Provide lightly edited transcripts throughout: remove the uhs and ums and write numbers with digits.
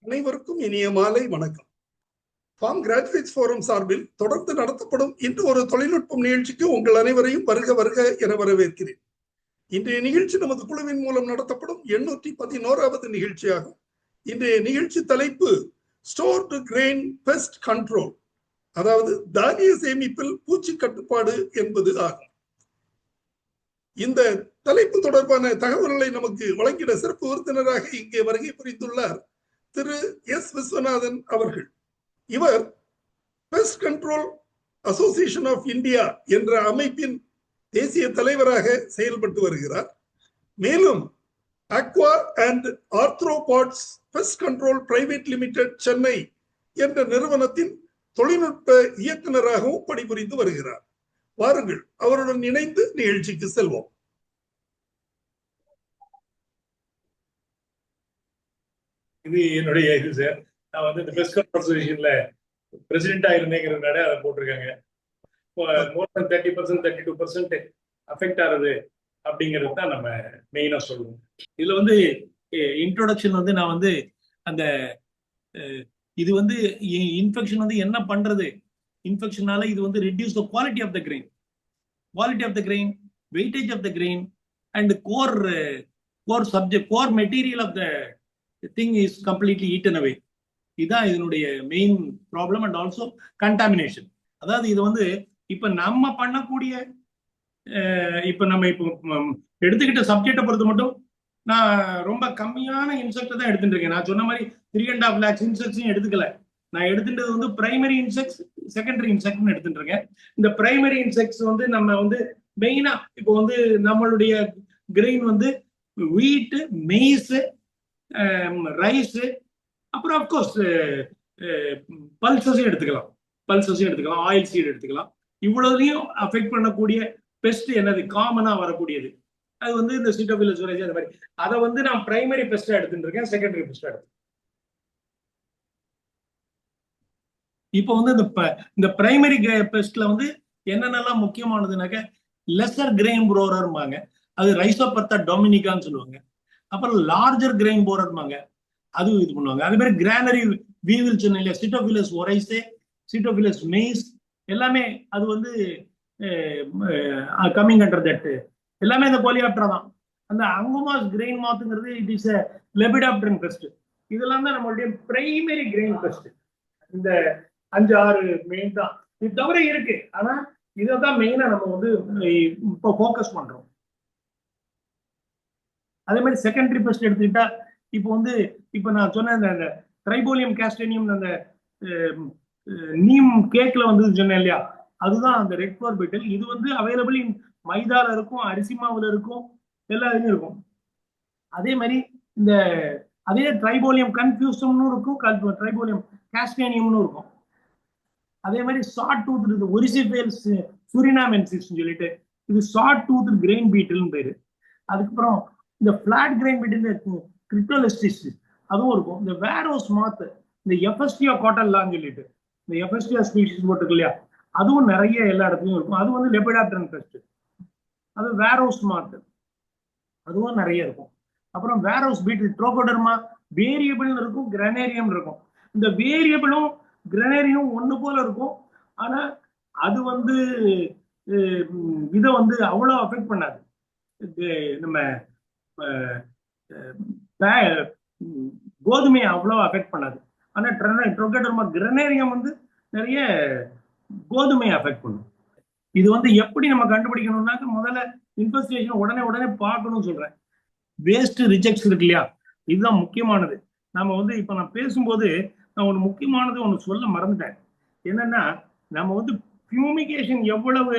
அனைவருக்கும் இனிய மாலை வணக்கம். ஃபார்ம் கிராஜுவேட்ஸ் ஃபோரம் சார்பில் தொடர்ந்து நடத்தப்படும் இன்று ஒரு தொழில்நுட்பம் நிகழ்ச்சிக்கு உங்கள் அனைவரையும் வருக வருக என வரவேற்கிறேன். இன்றைய நிகழ்ச்சி நமது குழுவின் மூலம் நடத்தப்படும் 811வது நிகழ்ச்சியாகும். இன்றைய நிகழ்ச்சி தலைப்பு ஸ்டோர்டு கிரெயின் பெஸ்ட் கண்ட்ரோல், அதாவது தானிய சேமிப்பில் பூச்சி கட்டுப்பாடு என்பது ஆகும். இந்த தலைப்பு தொடர்பான தகவல்களை நமக்கு வழங்கிட சிறப்பு விருந்தினராக இங்கே வருகை புரிந்துள்ளார் திரு எஸ் விஸ்வநாதன் அவர்கள். இவர் pest control association of India என்ற அமைப்பின் தேசிய தலைவராக செயல்பட்டு வருகிறார். மேலும் aqua and arthropods pest control private limited Chennai என்ற நிறுவனத்தின் தொழில்நுட்ப இயக்குநராகவும் பணிபுரிந்து வருகிறார். வாருங்கள், அவருடன் இணைந்து நிகழ்ச்சிக்கு செல்வோம். இது என்னுடைய இது சார். நான் வந்து இந்த பெஸ்ட் கண்ட்ரோல் அசோசியேஷன்ல பிரசிடென்டா இருந்தேங்கிறதுனால அதை போட்டிருக்காங்க. மோர் தென் 30%, 32% அஃபெக்ட் ஆகுது அப்படிங்கிறது தான் நம்ம மெயினா சொல்லுவோம். இதுல வந்து இன்ட்ரோடக்ஷன் வந்து நான் வந்து அந்த இது வந்து இன்ஃபெக்ஷன் வந்து என்ன பண்றது, இன்ஃபெக்ஷனால இது வந்து reduce the quality of the grain, weightage of the grain and core subject, core material of the thing is completely eaten away. இதுதான் இதனுடைய main problem. And also contamination. அதாவது இது வந்து இப்ப நம்ம பண்ணக்கூடிய இப்ப நம்ம இப்போ எடுத்துக்கிட்ட சப்ஜெக்டை பொறுத்து மட்டும் நான் ரொம்ப கம்மியான இன்செக்ட் தான் எடுத்துட்டு இருக்கேன். நான் சொன்ன மாதிரி 3.5 lakhs இன்செக்ட்ஸையும் எடுத்துக்கல. நான் எடுத்துட்டது வந்து பிரைமரி இன்செக்ட்ஸ், செகண்டரி இன்செக்ட்னு எடுத்துட்டு இருக்கேன். இந்த பிரைமரி இன்செக்ட்ஸ் வந்து நம்ம வந்து மெயினா இப்போ வந்து நம்மளுடைய கிரெயின் வந்து வீட்டு, மெய்ஸ், ரைஸ், அப்புறம் அப்கோர்ஸ் பல்சஸையும் எடுத்துக்கலாம், ஆயில் சீட் எடுத்துக்கலாம். இவ்வளவுலையும் அஃபெக்ட் பண்ணக்கூடிய பெஸ்ட் என்னது காமனா வரக்கூடியது அது வந்து இந்த சிட்டோபிலஸ் ஒரைசி அந்த மாதிரி. அதை வந்து நான் பிரைமரி பெஸ்டா எடுத்துட்டு இருக்கேன், செகண்டரி பெஸ்டா எடுத்து. இப்போ வந்து இந்த பிரைமரி பெஸ்ட்ல வந்து என்னென்னலாம் முக்கியமானதுனாக்க லெசர் கிரெயின் போரர்மாங்க, அது ரைசோபர்த்தா டொமினிகான்னு சொல்லுவாங்க. அப்புறம் லார்ஜர் கிரெயின் போரர்மாங்க, அதுவும் இது பண்ணுவாங்க. அதே மாதிரி கிரானரி வீவில் சொன்ன இல்லையா, சிட்டோபிலஸ் ஒரைசே, சிட்டோபிலஸ் மெய்ஸ், எல்லாமே அது வந்து கம்மிங் அண்டர் தட். எல்லாமே இந்த கோலியாப்டரா தான். அந்த அங்குமாஸ் கிரெயின் மாத்துங்கிறது it is a lepidopteran pest. இதெல்லாம் தான் நம்மளுடைய பிரைமரி கிரெயின் பெஸ்ட். இந்த 5-6 மெயின் தான். இது தவிர இருக்கு, ஆனா இதை தான் மெயினா நம்ம வந்து இப்போ ஃபோக்கஸ் பண்றோம். அதே மாதிரி செகண்டரி பெஸ்ட் எடுத்துக்கிட்டா இப்போ வந்து இப்போ நான் சொன்ன அந்த ட்ரைபோலியம் கேஸ்டேனியம், அந்த நீம் கேக்ல வந்து சொன்னேன் இல்லையா, அதுதான் அந்த ரெட் ஃபிளவர் பீட்டல். இது வந்து அவைலபிள் இன் மைதால இருக்கும், அரிசி மாவுல இருக்கும், எல்லா இதுலயும் இருக்கும். அதே மாதிரி இந்த அதே ட்ரைபோலியம் கன்ஃபியூசம்னு இருக்கும், ட்ரைபோலியம் கேஸ்டேனியம்னு இருக்கும். அதே மாதிரி ஷார்ட் டூத் இருக்கு, ஒரிசிபேல்ஸ் சுரினாமென்சிஸ் சொல்லிட்டு, இது ஷார்ட் டூத் கிரெயின் பீட்டில்னு பேரு. அதுக்கப்புறம் இந்த பிளாட் கிரெயின் பீட்டில் கிரிப்டோலிஸ்டிஸ் அதுவும் இருக்கும். இந்த வேரோஸ் மாத், இந்த எஃபஸ்டியா காட்டன்லான்னு சொல்லிட்டு இந்த எஃபஸ்டியா ஸ்பீஷிஸ் போட்டுருக்கு இல்லையா, அதுவும் நிறைய எல்லா இடத்துலயும் இருக்கும். அது வந்து லெபிடாப்டரன் பெஸ்ட். அது வேரோஸ் மாத், அதுவும் நிறைய இருக்கும். அப்புறம் வேரோஸ் பீட்டில் ட்ரோகோடர்மா வேரியபிள் இருக்கும், கிரனேரியம் இருக்கும். இந்த வேரியபிளும் கிரனேரியம் ஒண்ணு போல இருக்கும், ஆனா அது வந்து இதை வந்து அவ்வளோ அஃபெக்ட் பண்ணாது. நம்ம கோதுமையை அவ்வளோ அஃபெக்ட் பண்ணாது. ஆனா ட்ரோகோடர்மா கிரனேரியம் வந்து நிறைய கோதுமையை அஃபெக்ட் பண்ணும். இது வந்து எப்படி நம்ம கண்டுபிடிக்கணும்னாக்க முதல்ல இன்வெஸ்டிகேஷன் உடனே பார்க்கணும்னு சொல்றேன். வேஸ்ட் ரிஜெக்ட்ஸ் இருக்கு இல்லையா, இதுதான் முக்கியமானது. நம்ம வந்து இப்ப நான் பேசும்போது நான் ஒரு முக்கியமானது ஒன்று சொல்ல மறந்துட்டேன். என்னன்னா, நம்ம வந்து பியூமிகேஷன் எவ்வளவு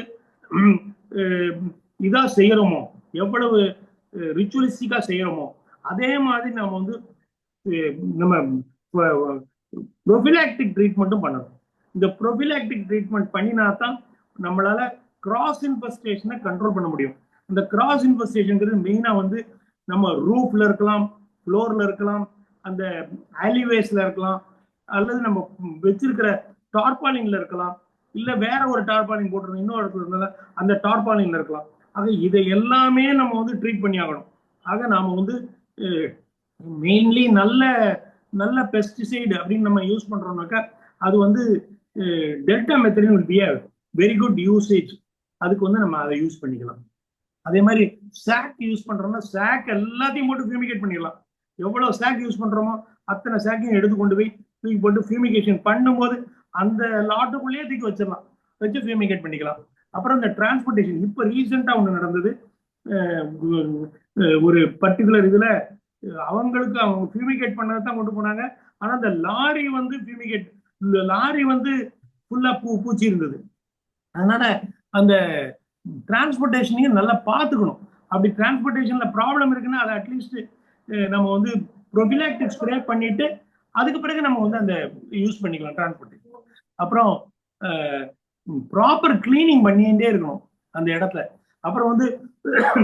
இதா செய்யறோமோ, எவ்வளவு ரிச்சுவலிஸ்டிக்கா செய்யறோமோ, அதே மாதிரி நம்ம வந்து நம்ம ப்ரொஃபிலாக்டிக் ட்ரீட்மெண்ட்டும் பண்ணணும். இந்த ப்ரொஃபிலாக்டிக் ட்ரீட்மெண்ட் பண்ணினா தான் நம்மளால கிராஸ் இன்ஃபெஸ்டேஷனை கண்ட்ரோல் பண்ண முடியும். இந்த கிராஸ் இன்ஃபெஸ்டேஷன்ங்கிறது மெயினா வந்து நம்ம ரூஃப்ல இருக்கலாம், ஃப்ளோர்ல இருக்கலாம், அந்த ஆலிவேஸ்ல இருக்கலாம், அல்லது நம்ம வச்சிருக்கிற டார்பாலின்ல இருக்கலாம், இல்ல வேற ஒரு டார்பாலின் போட்டிருந்தோம் இன்னொரு இடத்துல இருந்தா அந்த டார்பாலின்ல இருக்கலாம். ஆக இதை எல்லாமே நம்ம வந்து ட்ரீட் பண்ணி ஆகணும். ஆக நாம வந்து மெயின்லி நல்ல நல்ல பெஸ்டிசைடு அப்படின்னு நம்ம யூஸ் பண்றோம்னாக்கா அது வந்து deltamethrin will be a very good usage. அதுக்கு வந்து நம்ம அதை யூஸ் பண்ணிக்கலாம். அதே மாதிரி சாக் யூஸ் பண்றோம்னா சாக் எல்லாத்தையும் போட்டு ஃபியூமிகேட் பண்ணிடலாம். எவ்வளவு சாக் யூஸ் பண்றோமோ அத்தனை சாக்கையும் எடுத்து கொண்டு போய் தூக்கி போட்டு ஃபியூமிகேஷன் பண்ணும்போது அந்த லாட்டுக்குள்ளேயே தூக்கி வச்சிடலாம், வச்சு ஃபியூமிகேட் பண்ணிக்கலாம். அப்புறம் இந்த டிரான்ஸ்போர்டேஷன் இப்போ ரீசெண்டா ஒன்று நடந்தது. ஒரு பர்டிகுலர் இதுல அவங்களுக்கு அவங்க ஃபியூமிகேட் பண்ணதை தான் கொண்டு போனாங்க. ஆனா அந்த லாரி வந்து ஃபியூமிகேட், இந்த லாரி வந்து ஃபுல்லா பூச்சி இருந்தது. அதனால அந்த டிரான்ஸ்போர்டேஷனையும் நல்லா பார்த்துக்கணும். அப்படி டிரான்ஸ்போர்டேஷன்ல ப்ராப்ளம் இருக்குன்னா அதை அட்லீஸ்ட் நம்ம வந்து ப்ரொபிலாக்டிக் ஸ்ப்ரே பண்ணிட்டு அதுக்கு பிறகு நம்ம வந்து அந்த யூஸ் பண்ணிக்கலாம் டிரான்ஸ்போர்டேஷன். அப்புறம் ப்ராப்பர் கிளீனிங் பண்ணிட்டே இருக்கணும் அந்த இடத்துல. அப்புறம் வந்து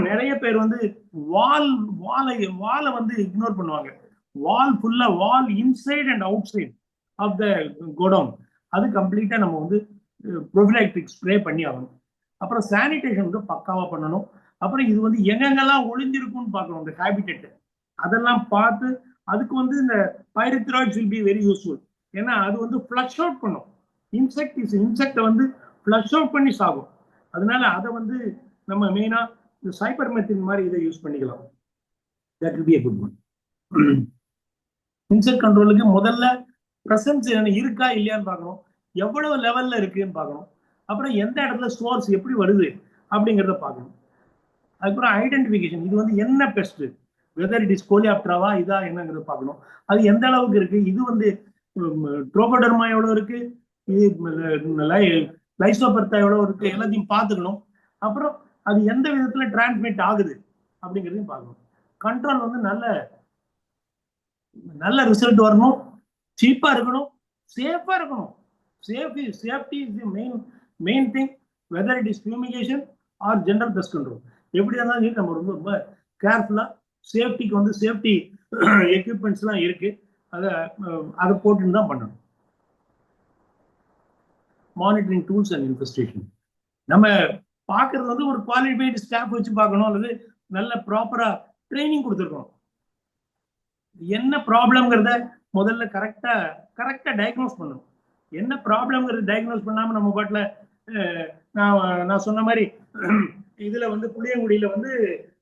நிறைய பேர் வந்து வாலை வந்து இக்னோர் பண்ணுவாங்க. வால் ஃபுல்லா wall inside and outside of the godown அது கம்ப்ளீட்டா நம்ம வந்து ப்ரொபிலாக்டிக் ஸ்ப்ரே பண்ணி ஆகணும். அப்புறம் சானிடேஷன் வந்து பக்காவா பண்ணணும். அப்புறம் இது வந்து எங்கெங்கெல்லாம் ஒளிஞ்சிருக்கும்னு பார்க்கணும் இந்த ஹேபிடேட், அதெல்லாம் பார்த்து அதுக்கு வந்து இந்த பைரித்ராய்ட்ஸ் வில் பி வெரி யூஸ்ஃபுல். ஏன்னா அது வந்து ஃப்ளஷ் அவுட் பண்ணும். இன்செக்டை வந்து ஃப்ளஷ் அவுட் பண்ணி சாகும். அதனால அதை வந்து நம்ம மெயினா இந்த சைபர்மெத்தின் மாதிரி இதை யூஸ் பண்ணிக்கலாம். That will be a good one. Insect கண்ட்ரோலுக்கு முதல்ல பிரசன்ஸ் இருக்கா இல்லையான்னு பார்க்கணும், எவ்வளவு லெவல்ல இருக்குன்னு பார்க்கணும், அப்புறம் எந்த இடத்துல சோர்ஸ் எப்படி வருது அப்படிங்கிறத பார்க்கணும். அதுக்கப்புறம் ஐடென்டிஃபிகேஷன், இது வந்து என்ன பெஸ்ட், வெதர் இட் இஸ் கோலியாப்டராவா இதா என்னங்கிறத பார்க்கணும். அது எந்த அளவுக்கு இருக்கு, இது வந்து ட்ரோகோடர்மா எவ்வளவு இருக்கு, இது லைசோபெர்தா எவ்வளவு இருக்கு, எல்லாத்தையும் பார்த்துக்கணும். அப்புறம் அது எந்த விதத்துல டிரான்ஸ்மிட் ஆகுது அப்படிங்கிறதையும் பார்க்கணும். கண்ட்ரோல் வந்து நல்ல ரிசல்ட் வரணும், சீப்பா இருக்கணும், சேஃபா இருக்கணும். Safety is the main thing, whether it is fumigation or general pest control. எப்படி இருந்தாலும் நம்ம ரொம்ப கேர்ஃபுல்லா சேஃப்டிக்கு வந்து சேஃப்டி எக்யூப்மெண்ட்ஸ்லாம் இருக்கு, அதை போட்டுன்னு தான் பண்ணணும். மானிட்டரிங் டூல்ஸ் அண்ட் இன்வெஸ்டிகேஷன் நம்ம பார்க்கறது வந்து ஒரு குவாலிஃபைடு ஸ்டாஃப் வச்சு பார்க்கணும், அல்லது நல்ல ப்ராப்பரா ட்ரைனிங் கொடுத்துருக்கணும். என்ன ப்ராப்ளம்ங்கிறத முதல்ல கரெக்டா டயக்னோஸ் பண்ணணும். என்ன ப்ராப்ளம்ங்கிறத டயக்னோஸ் பண்ணாம நம்ம பாட்டில் நான் சொன்ன மாதிரி இதுல வந்து புளியங்குடியில வந்து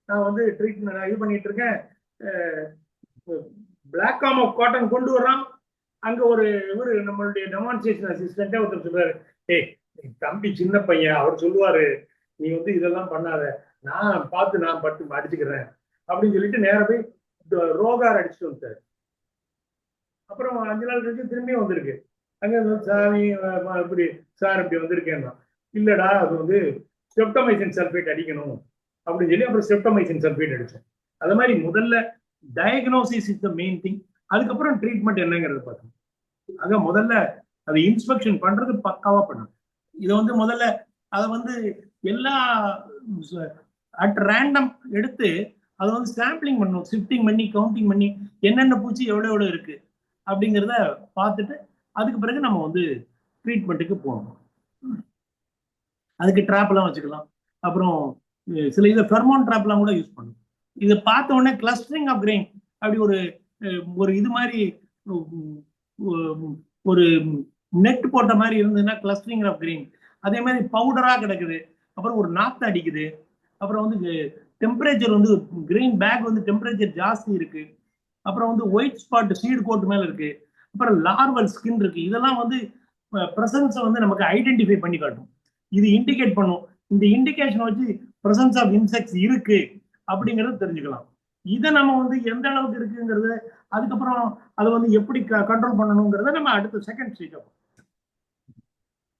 நான் வந்து ட்ரீட்மெண்ட் இது பண்ணிட்டு இருக்கேன், பிளாக் காம் ஆஃப் காட்டன் கொண்டு வர்றான். அங்க ஒரு நம்மளுடைய டெமான்ஸ்ட்ரேஷன் அசிஸ்டன்டா ஒருத்தர் சொல்றாரு, ஏய் தம்பி சின்ன பையன், அவர் சொல்லுவாரு நீ வந்து இதெல்லாம் பண்ணாத, நான் பட்டு அடிச்சுக்கிறேன் அப்படின்னு சொல்லிட்டு நேர போய் ரோகார் அடிச்சுட்டு வந்துட்டாரு. அப்புறம் 5 நாள் கழிச்சு திரும்பியும் வந்திருக்கு. அங்க சாமி இப்படி சார் இப்படி வந்திருக்கேன்னா, இல்லடா அது வந்து ஸ்ட்ரெப்டோமைசின் சல்ஃபேட் அடிக்கணும் அப்படின்னு சொல்லி அப்புறம் ஸ்ட்ரெப்டோமைசின் சல்ஃபேட் அடிச்சோம். அது மாதிரி முதல்ல diagnosis is the main thing, அதுக்கப்புறம் ட்ரீட்மெண்ட் என்னங்கிறது பார்த்தோம். ஆக முதல்ல அதை இன்ஸ்பெக்ஷன் பண்றது பக்காவா பண்ணணும். இதை வந்து முதல்ல அதை வந்து எல்லா அட் ரேண்டம் எடுத்து அதை வந்து சாம்பிளிங் பண்ணணும், ஷிஃப்டிங் பண்ணி கவுண்டிங் பண்ணி என்னென்ன பூச்சி எவ்வளோ இருக்கு அப்படிங்கிறத பார்த்துட்டு அதுக்கு பிறகு நம்ம வந்து ட்ரீட்மெண்ட்டுக்கு போகணும். அதுக்கு ட்ராப்லாம் வச்சுக்கலாம். அப்புறம் சில இதை ஃபெர்மோன் ட்ராப்லாம் கூட யூஸ் பண்ணணும். இதை பார்த்த உடனே கிளஸ்டரிங் ஆஃப் கிரெயின் அப்படி ஒரு இது மாதிரி ஒரு நெட் போட்ட மாதிரி இருந்ததுன்னா கிளஸ்டரிங் ஆஃப் கிரெயின். அதே மாதிரி பவுடரா கிடக்குது, அப்புறம் ஒரு நாத்து அடிக்குது, அப்புறம் வந்து டெம்பரேச்சர் வந்து கிரெயின் பேக் வந்து டெம்பரேச்சர் ஜாஸ்தி இருக்கு, அப்புறம் வந்து ஒயிட் ஸ்பாட் சீடு கோட் மேல இருக்கு, அப்புறம் லார்வல் ஸ்கின் இருக்கு. இதெல்லாம் வந்து பிரசன்ஸை வந்து நமக்கு ஐடென்டிஃபை பண்ணி காட்டும், இது இண்டிகேட் பண்ணும். இந்த இண்டிகேஷன் வச்சு பிரசன்ஸ் ஆஃப் இன்செக்ட்ஸ் இருக்கு அப்படிங்கறத தெரிஞ்சுக்கலாம். இதை நம்ம வந்து எந்த அளவுக்கு இருக்குங்கிறது, அதுக்கப்புறம் அதை வந்து எப்படி கண்ட்ரோல் பண்ணணுங்கிறத நம்ம அடுத்த செகண்ட் ஸ்டேஜ் ஆகும்.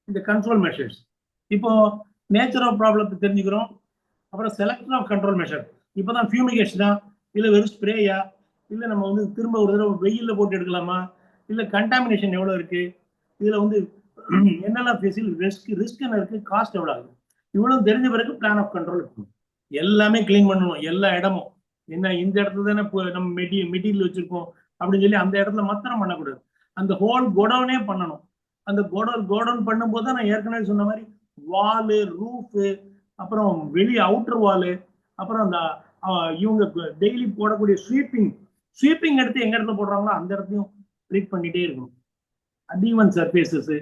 இந்த கண்ட்ரோல் மெஷர்ஸ் இப்போ நேச்சர் ஆஃப் ப்ராப்ளத்தை தெரிஞ்சுக்கிறோம். அப்புறம் செலக்ஷன் ஆஃப் கண்ட்ரோல் மெஷர், இப்போதான் ஃபியூமிகேஷனா இல்லை வெறும் ஸ்ப்ரேயா, இல்லை நம்ம வந்து திரும்ப ஒரு தடவை வெயில்ல போட்டு எடுக்கலாமா, இல்லை கண்டாமினேஷன் எவ்வளோ இருக்கு, இதுல வந்து என்னெல்லாம் ரிஸ்க் என்ன இருக்கு, காஸ்ட் எவ்வளோ ஆகுது, இவ்வளவு தெரிஞ்ச பிறகு பிளான் ஆஃப் கண்ட்ரோல் இருக்கணும். எல்லாமே கிளீன் பண்ணணும், எல்லா இடமும். என்ன இந்த இடத்துல தானே நம்ம மெட்டீரியல் வச்சிருக்கோம் அப்படின்னு சொல்லி அந்த இடத்துல மாத்திரம் பண்ணக்கூடாது, அந்த ஹோல் கோடவுனே பண்ணணும். அந்த கோடவுன் பண்ணும்போது தான் நான் ஏற்கனவே சொன்ன மாதிரி வாலு, ரூஃபு, அப்புறம் வெளியே அவுட்டர் வாலு, அப்புறம் அந்த இவங்க டெய்லி போடக்கூடிய ஸ்வீப்பிங் எடுத்து எங்க இடத்துல போடுறாங்களோ அந்த இடத்தையும் ட்ரீட் பண்ணிட்டே இருக்கணும். அன்ஈவன் சர்ஃபேசஸ்,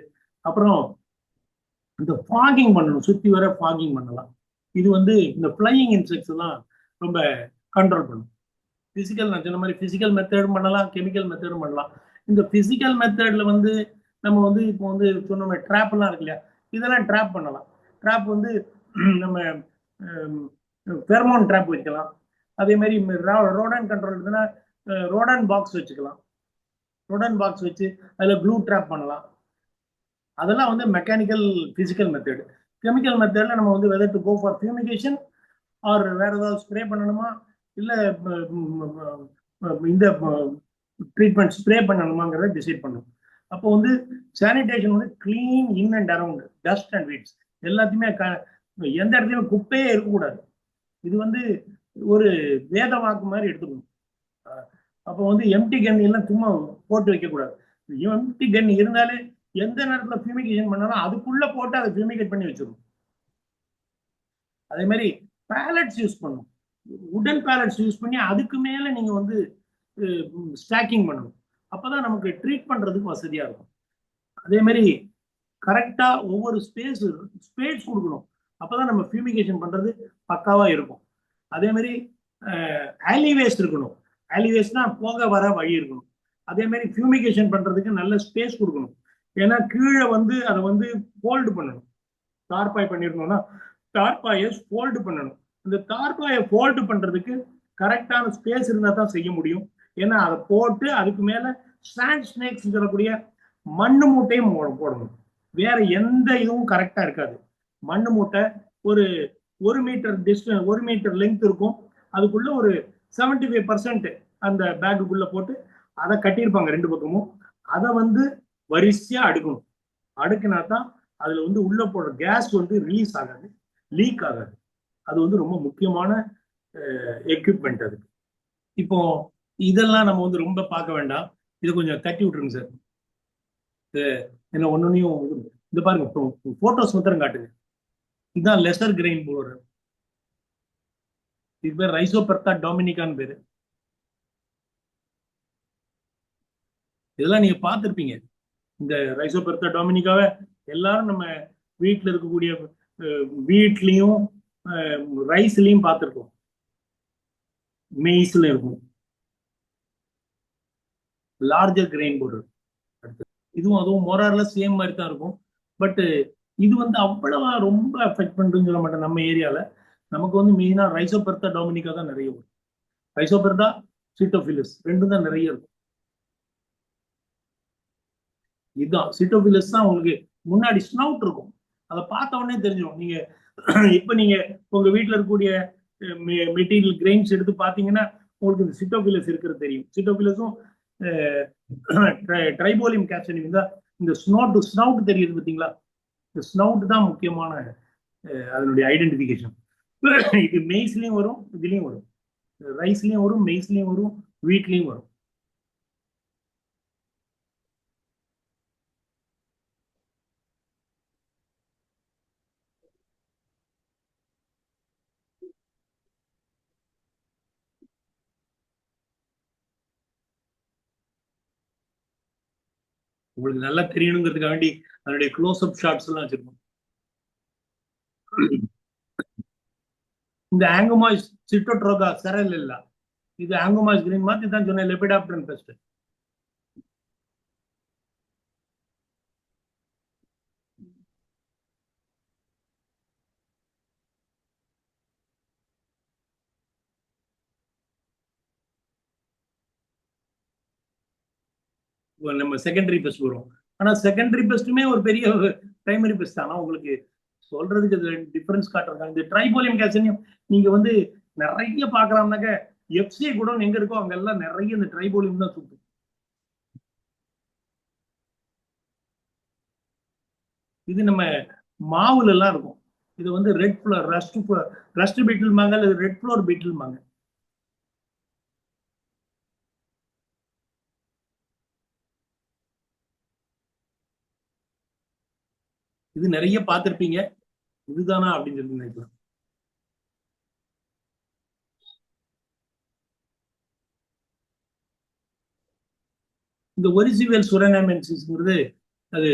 அப்புறம் இந்த ஃபாகிங் பண்ணணும், சுத்தி வர ஃபாகிங் பண்ணலாம். இது வந்து இந்த ஃப்ளையிங் இன்செக்ட்ஸ் எல்லாம் ரொம்ப கண்ட்ரோல் பண்ணும். பிசிக்கல், நான் சொன்ன மாதிரி பிசிக்கல் மெத்தடும் பண்ணலாம், கெமிக்கல் மெத்தடும் பண்ணலாம். இந்த பிசிக்கல் மெத்தட்ல வந்து நம்ம வந்து இப்போ வந்து சொன்ன ட்ராப் எல்லாம் இருக்கு இல்லையா, இதெல்லாம் ட்ராப் பண்ணலாம். ட்ராப் வந்து நம்ம ஃபெர்மோன் ட்ராப் வைக்கலாம். அதே மாதிரி ரோடன் கண்ட்ரோல் இருக்குன்னா ரோடன் பாக்ஸ் வச்சுக்கலாம். ரோடன் பாக்ஸ் வச்சு அதில் க்ளூ ட்ராப் பண்ணலாம். அதெல்லாம் வந்து மெக்கானிக்கல் பிசிக்கல் மெத்தட். கெமிக்கல் மெத்தட்ல நம்ம வந்து whether to go for fumigation or வேற ஏதாவது ஸ்ப்ரே பண்ணணுமா, இல்லை இந்த ட்ரீட்மெண்ட் ஸ்ப்ரே பண்ணணுமாங்கிறத டிசைட் பண்ணணும். அப்போ வந்து சானிடேஷன் வந்து clean in and around dust and weeds எல்லாத்தையுமே எந்த இடத்துலையுமே குப்பையே இருக்கக்கூடாது. இது வந்து ஒரு வேத வாக்கு மாதிரி எடுத்துக்கணும். அப்போ வந்து எம்டி கன் எல்லாம் சும்மா போட்டு வைக்கக்கூடாது. எம்டி கன் இருந்தாலே எந்த நேரத்தில் ஃபியூமிகேஷன் பண்ணாலும் அதுக்குள்ள போட்டு அதை ஃபியூமிகேட் பண்ணி வச்சிடணும். அதே மாதிரி பேலட்ஸ் யூஸ் பண்ணணும். உடன் பேலட்ஸ் யூஸ் பண்ணி அதுக்கு மேல நீங்க வந்து ஸ்டாக்கிங் பண்ணணும். அப்பதான் நமக்கு ட்ரீட் பண்றதுக்கு வசதியா இருக்கும். அதே மாதிரி கரெக்டா ஒவ்வொரு ஸ்பேஸ் கொடுக்கணும். அப்பதான் நம்ம ஃபியூமிகேஷன் பண்றது பக்காவா இருக்கும். அதே மாதிரி ஆலிவேஸ் இருக்கணும். ஆலிவேஸ்னா போக வர வழி இருக்கணும். அதே மாதிரி ஃபியூமிகேஷன் பண்றதுக்கு நல்ல ஸ்பேஸ் கொடுக்கணும். ஏன்னா கீழே வந்து அதை வந்து ஃபோல்டு பண்ணணும். தார்பாய் பண்ணிருக்கோம்னா தார்பாயை ஃபோல்டு பண்ணணும். இந்த தார்பாயை ஃபோல்டு பண்றதுக்கு கரெக்டான ஸ்பேஸ் இருந்தா தான் செய்ய முடியும். ஏன்னா அதை போட்டு அதுக்கு மேல சாண்ட் ஸ்னேக்ஸ் சொல்லக்கூடிய மண்ணு மூட்டையும் போடணும். வேற எந்த இதுவும் கரெக்டா இருக்காது. மண்ணு மூட்டை ஒரு 1 மீட்டர் டிஸ்டன்ஸ், 1 மீட்டர் லெங்க் இருக்கும். அதுக்குள்ள ஒரு 75% அந்த பேக்குக்குள்ள போட்டு அதை கட்டியிருப்பாங்க 2 பக்கமும். அதை வந்து வரிசையா அடுக்கணும். அடுக்கினா தான் அதுல வந்து உள்ள போடுற கேஸ் வந்து ரிலீஸ் ஆகாது, லீக் ஆகாது. அது வந்து ரொம்ப முக்கியமான எக்யூப்மெண்ட் அது. இப்போ இதெல்லாம் நம்ம வந்து ரொம்ப பார்க்க வேண்டாம். இதை கொஞ்சம் தட்டி விட்டுருங்க சார். என்ன ஒன்னொன்னையும் இது பாருங்க, போட்டோஸ் மாத்திரம் காட்டுங்க. இதுதான் லெசர் கிரெயின் போர். இது பேர் ரைசோபெர்தா டொமினிகான்னு பேரு. இதெல்லாம் நீங்க பார்த்துருப்பீங்க. இந்த ரைசோபெர்தா டொமினிகாவை எல்லாரும் நம்ம வீட்டில் இருக்கக்கூடிய வீட்லயும் ரைஸ்லயும் பார்த்துருக்கோம், மெய்ஸ்ல இருக்கும். Larger grain board. இதுவும் அதுவும் மோரார்ல சேம் மாதிரி தான் இருக்கும். பட் இது வந்து அவ்வளவா ரொம்ப அஃபெக்ட் பண்ணுறதுன்னு சொல்ல மாட்டேன். நம்ம ஏரியால நமக்கு வந்து மெயினா ரைசோபெர்தா டொமினிகா தான் நிறைய வரும். ரைசோபெர்தா, சிட்டோஃபிலிஸ் ரெண்டும் தான் நிறைய இருக்கும். இதுதான் சிட்டோஃபிலிஸ் தான் உங்களுக்கு முன்னாடி ஸ்னவுட் இருக்கும். அதை பார்த்த உடனே தெரிஞ்சிடும். நீங்க இப்ப நீங்க உங்க வீட்டுல இருக்கக்கூடிய மெட்டீரியல் கிரெயின்ஸ் எடுத்து பாத்தீங்கன்னா உங்களுக்கு இந்த சிட்டோஃபிலிஸ் இருக்கிறது தெரியும். சிட்டோஃபிலிஸும் ட்ரைபோலியம் கேப்சனியும் தான் இந்த ஸ்னவுட் தெரியுது பார்த்தீங்களா? இந்த ஸ்னவுட் தான் முக்கியமான அதனுடைய ஐடென்டிஃபிகேஷன். இது மெய்ஸ்லயும் வரும், இதுலயும் வரும், ரைஸ்லயும் வரும், மெய்ஸ்லயும் வரும், வீட்லயும் வரும். உங்களுக்கு நல்லா தெரியணுங்கிறதுக்காக வேண்டி அதனுடைய க்ளோஸ் அப் ஷாட்ஸ் எல்லாம் வச்சிருக்கோம். இந்த ஆங்கோமாய்ஸ் சிட்டோட்ரோகா செரல் இல்ல, இது ஆங்கோமாய்ஸ் கிரீன் மாதிரி தான் சொன்னேன், லெபிடாப்டரன் பெஸ்ட். நம்ம செகண்டரி பெஸ்ட் வரும். ஆனா செகண்டரி பெஸ்ட்டுமே ஒரு பெரிய பிரைமரி பெஸ்ட். ஆனா உங்களுக்கு சொல்றதுக்கு டிஃபரன்ஸ் காட்டுறாங்க. இந்த ட்ரைபோலியம் கேல்சியம் நீங்க வந்து நிறைய பாக்கலாம்னாக்க எஃப்சிஐ கூட எங்க இருக்கோ அங்கெல்லாம் நிறைய இந்த ட்ரைபோலியம் தான் சுத்தும். இது நம்ம மாவுல எல்லாம் இருக்கும். இது வந்து ரெட் ஃப்ளோர் ரஸ்ட் பீட்டில் மாங்க, அல்லது ரெட் ஃப்ளோர் பீட்டில் மாங்க. இது நிறைய பார்த்திருப்பீங்க. இதுதானா அப்படின்னு சொல்லி நினைக்கலாம். இந்த ஒரிசிவல் சுரனாமென்சிஸ்ங்கிறது அது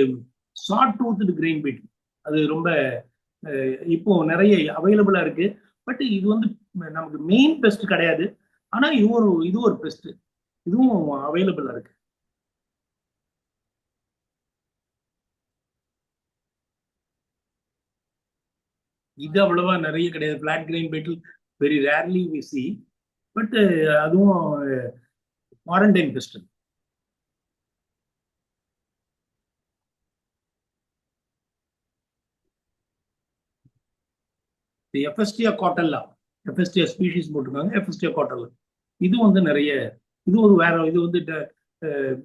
ஷார்ட் டூத்டு கிரெயின் பீட்டில். அது ரொம்ப இப்போ நிறைய அவைலபிளா இருக்கு. பட் இது வந்து நமக்கு மெயின் பெஸ்ட் கிடையாது. ஆனா இது ஒரு பெஸ்ட், இதுவும் அவைலபிளா இருக்கு. இது அவ்வளவா நிறைய கிடையாது. Flat grain beetle very rarely we see. But அதுவும் குவாரண்டைன் பெஸ்ட். எஃப்எஸ்டியா காட்டல்லா, எஃப்எஸ்டியா ஸ்பீஷிஸ் போட்டிருக்காங்க, எஃப்எஸ்டியா காட்டல்லா. இது வந்து நிறைய, இது ஒரு வேற, இது வந்து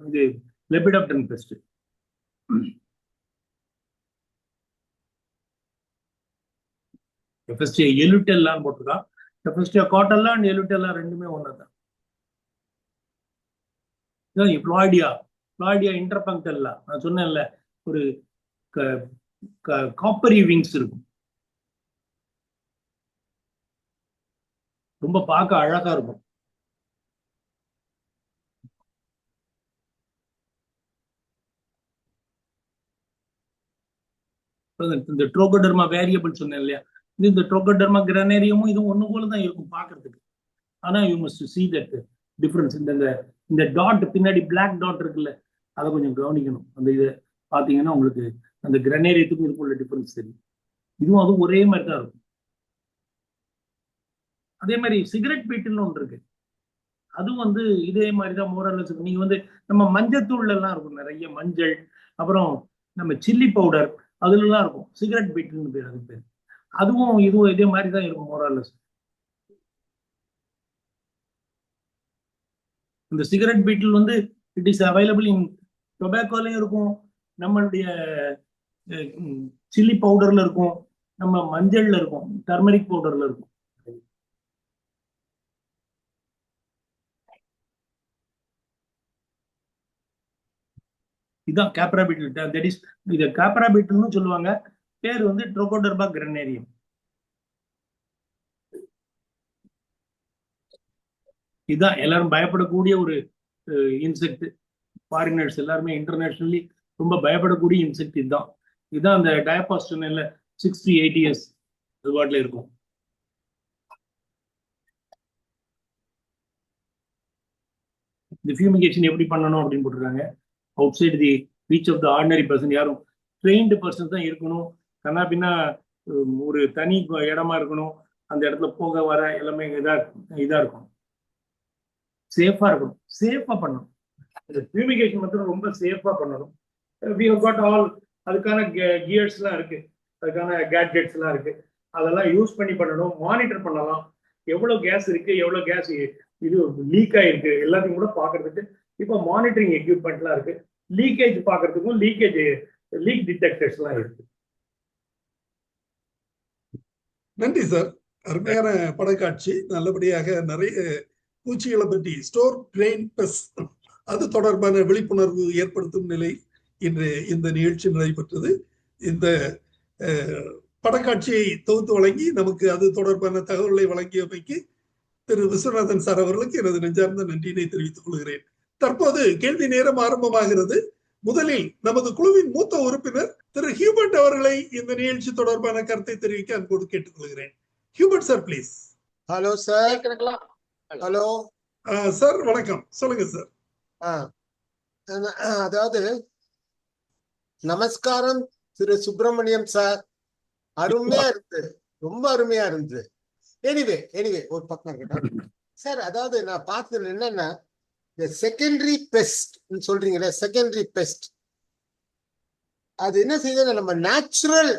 இது லெபிடாப்டன் பெஸ்ட். எஃப்எஸ்டியா எலுட்டெல்லான்னு போட்டிருக்கான். எஃப்எஸ்டியா காட்டல்லா அண்ட் எலுட்டெல்லா ரெண்டுமே ஒண்ணுதான். ஃப்ளாய்டியா இன்டர்பங்க்டல்லா நான் சொன்னேன்ல, ஒரு காப்பரி விங்ஸ் இருக்கும், ரொம்ப பார்க்க அழகா இருக்கும். இந்த ட்ரோகோடர்மா வேரியபிள் சொன்னேன் இல்லையா, இந்த ட்ரோகோடர்மா கிரனேரியமும் இதுவும் ஒண்ணு போல தான் இருக்கும் பார்க்கறதுக்கு. ஆனா you must see that difference. இந்த டாட் பின்னாடி பிளாக் டாட் இருக்குல்ல, அதை கொஞ்சம் கவனிக்கணும். அந்த இதை பார்த்தீங்கன்னா உங்களுக்கு அந்த கிரனேரியத்துக்கும் இதுக்கும் உள்ள டிஃபரன்ஸ் தெரியும். இதுவும் அதுவும் ஒரே மாதிரி தான் இருக்கும். அதே மாதிரி சிகரெட் பீட்டில்னு ஒன்று இருக்கு, அதுவும் வந்து இதே மாதிரி தான் மோரல்லஸ். நீங்க வந்து நம்ம மஞ்சத்தூள்ல எல்லாம் இருக்கும் நிறைய மஞ்சள், அப்புறம் நம்ம சில்லி பவுடர் அதுல எல்லாம் இருக்கும் சிகரெட் பீட்டில்னு பேர், அது பேர். அதுவும் இதுவும் இதே மாதிரி தான் இருக்கும் மோரல்லஸ். இந்த சிகரெட் பீட்டில் வந்து இட் இஸ் அவைலபிள் இன் டொபாக்கோலையும் இருக்கும், நம்மளுடைய சில்லி பவுடர்ல இருக்கும், நம்ம மஞ்சள்ல இருக்கும், டர்மரிக் பவுடர்ல இருக்கும். இதுதான் கேப்ரா பீட்டில். தட் இஸ், இதை கேப்ரா பீட்டில்னு சொல்லுவாங்க. பேர் வந்து ட்ரோகோடர்மா கிரனேரியம். இதுதான் எல்லாரும் பயப்படக்கூடிய ஒரு இன்செக்ட். ஃபாரினர்ஸ் எல்லாருமே இன்டர்நேஷனலி ரொம்ப பயப்படக்கூடிய இன்செக்ட் இதுதான். இதுதான் அந்த டயபாஸ் சொன்னேன்ல 6 to 8 years அது பாட்டில் இருக்கும். இந்த ஃபியூமிகேஷன் எப்படி பண்ணணும் அப்படின்னு போட்டிருக்காங்க. Outside the reach of the ordinary person, யாரும் ட்ரெயின்டு பர்சன் தான் இருக்கணும். கண்ணா பின்னா ஒரு தனி இடமா இருக்கணும், அந்த இடத்துல போக வர எல்லாமே இதா இருக்கும், சேஃபா இருக்கணும், சேஃபா பண்ணணும். இந்த ஃபியூமிகேஷன் மட்டும் ரொம்ப சேஃபா பண்ணணும். we have got all அதுக்கான கியர்ஸ் எல்லாம் இருக்கு, அதுக்கான கேட்ஜெட்ஸ் எல்லாம் இருக்கு, அதெல்லாம் யூஸ் பண்ணி பண்ணணும். மானிட்டர் பண்ணலாம், எவ்வளவு கேஸ் இருக்கு, எவ்வளவு கேஸ் இது லீக் ஆயிருக்கு, எல்லாத்தையும் கூட பாக்குறதுக்கு இப்போ மானிட்டரிங் எக்யூப்மெண்ட்லாம் இருக்கு. லீக்கேஜ் பாக்குறதுக்கும் லீக் டிடெக்டர்ஸ் எல்லாம் இருக்கு. நன்றி சார், அருமையான படக்காட்சி. நல்லபடியாக நிறைய பூச்சிகளை பற்றி ஸ்டோர் கிரெயின் பெஸ்ட் அது தொடர்பான விழிப்புணர்வு ஏற்படுத்தும் நிலை இன்று இந்த நிகழ்ச்சி நடைபெற்றது. இந்த படக்காட்சியை தொகுத்து வழங்கி நமக்கு அது தொடர்பான தகவல்களை வழங்கியமைக்கு திரு விஸ்வநாதன் சார் அவர்களுக்கு எனது நெஞ்சார்ந்த நன்றியினை தெரிவித்துக் கொள்கிறேன். தற்போது கேள்வி நேரம் ஆரம்பமாகிறது. முதலில் நமது குழுவின் மூத்த உறுப்பினர் திரு ஹியூபர்ட் அவர்களை இந்த நிகழ்ச்சி தொடர்பான கருத்தை தெரிவிக்க அன்போடு கேட்டுக்கொள்கிறேன். Hubert sir please. Hello sir. Hello sir, வணக்கம், சொல்லுங்க சார். அதாவது நமஸ்காரம் திரு சுப்பிரமணியம் சார், அருமையா இருந்து, ரொம்ப அருமையா இருந்து. எனிவே ஒரு பக்கம் இருக்கட்டும் சார். அதாவது நான் பார்த்தது என்னன்னா, செகண்டரி பெஸ்ட் சொல்றீங்களே, செகண்டரி பெஸ்ட் அது என்ன செய்யுது, நம்ம நேச்சுரல்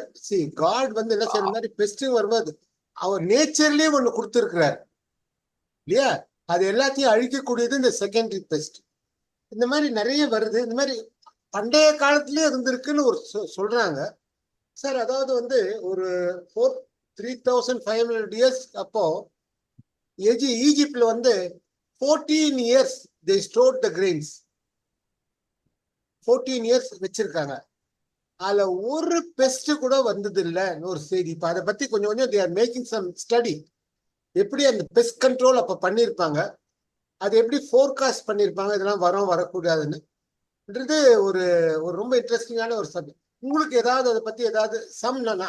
காட் வந்து என்ன செய்யற மாதிரி பெஸ்ட் வரும்போது அவர் நேச்சர்லயே ஒண்ணு கொடுத்துருக்கிறார் இல்லையா, அது எல்லாத்தையும் அழிக்கக்கூடியது இந்த செகண்டரி பெஸ்ட். இந்த மாதிரி நிறைய வருது. இந்த மாதிரி பண்டைய காலத்திலேயே இருந்திருக்குன்னு ஒரு சொல்றாங்க சார். அதாவது வந்து ஒரு 3500 years அப்போ ஈஜிப்ட்ல வந்து 14 years they stored the grains. 14 years வச்சிருக்காங்க. அதுல ஒரு பெஸ்ட் கூட வந்தது இல்லைன்னு ஒரு செய்தி. இப்ப அதை பத்தி கொஞ்சம் they are making some study. எப்படி அந்த பெஸ்ட் கண்ட்ரோல் அப்ப பண்ணிருப்பாங்க, அது எப்படி ஃபோர்காஸ்ட் பண்ணிருப்பாங்க, இதெல்லாம் வரக்கூடாதுன்னு. ஒரு ஒரு ரொம்ப இன்ட்ரெஸ்டிங்கான ஒரு சப்ஜெக்ட். உங்களுக்கு ஏதாவது அதை பத்தி ஏதாவது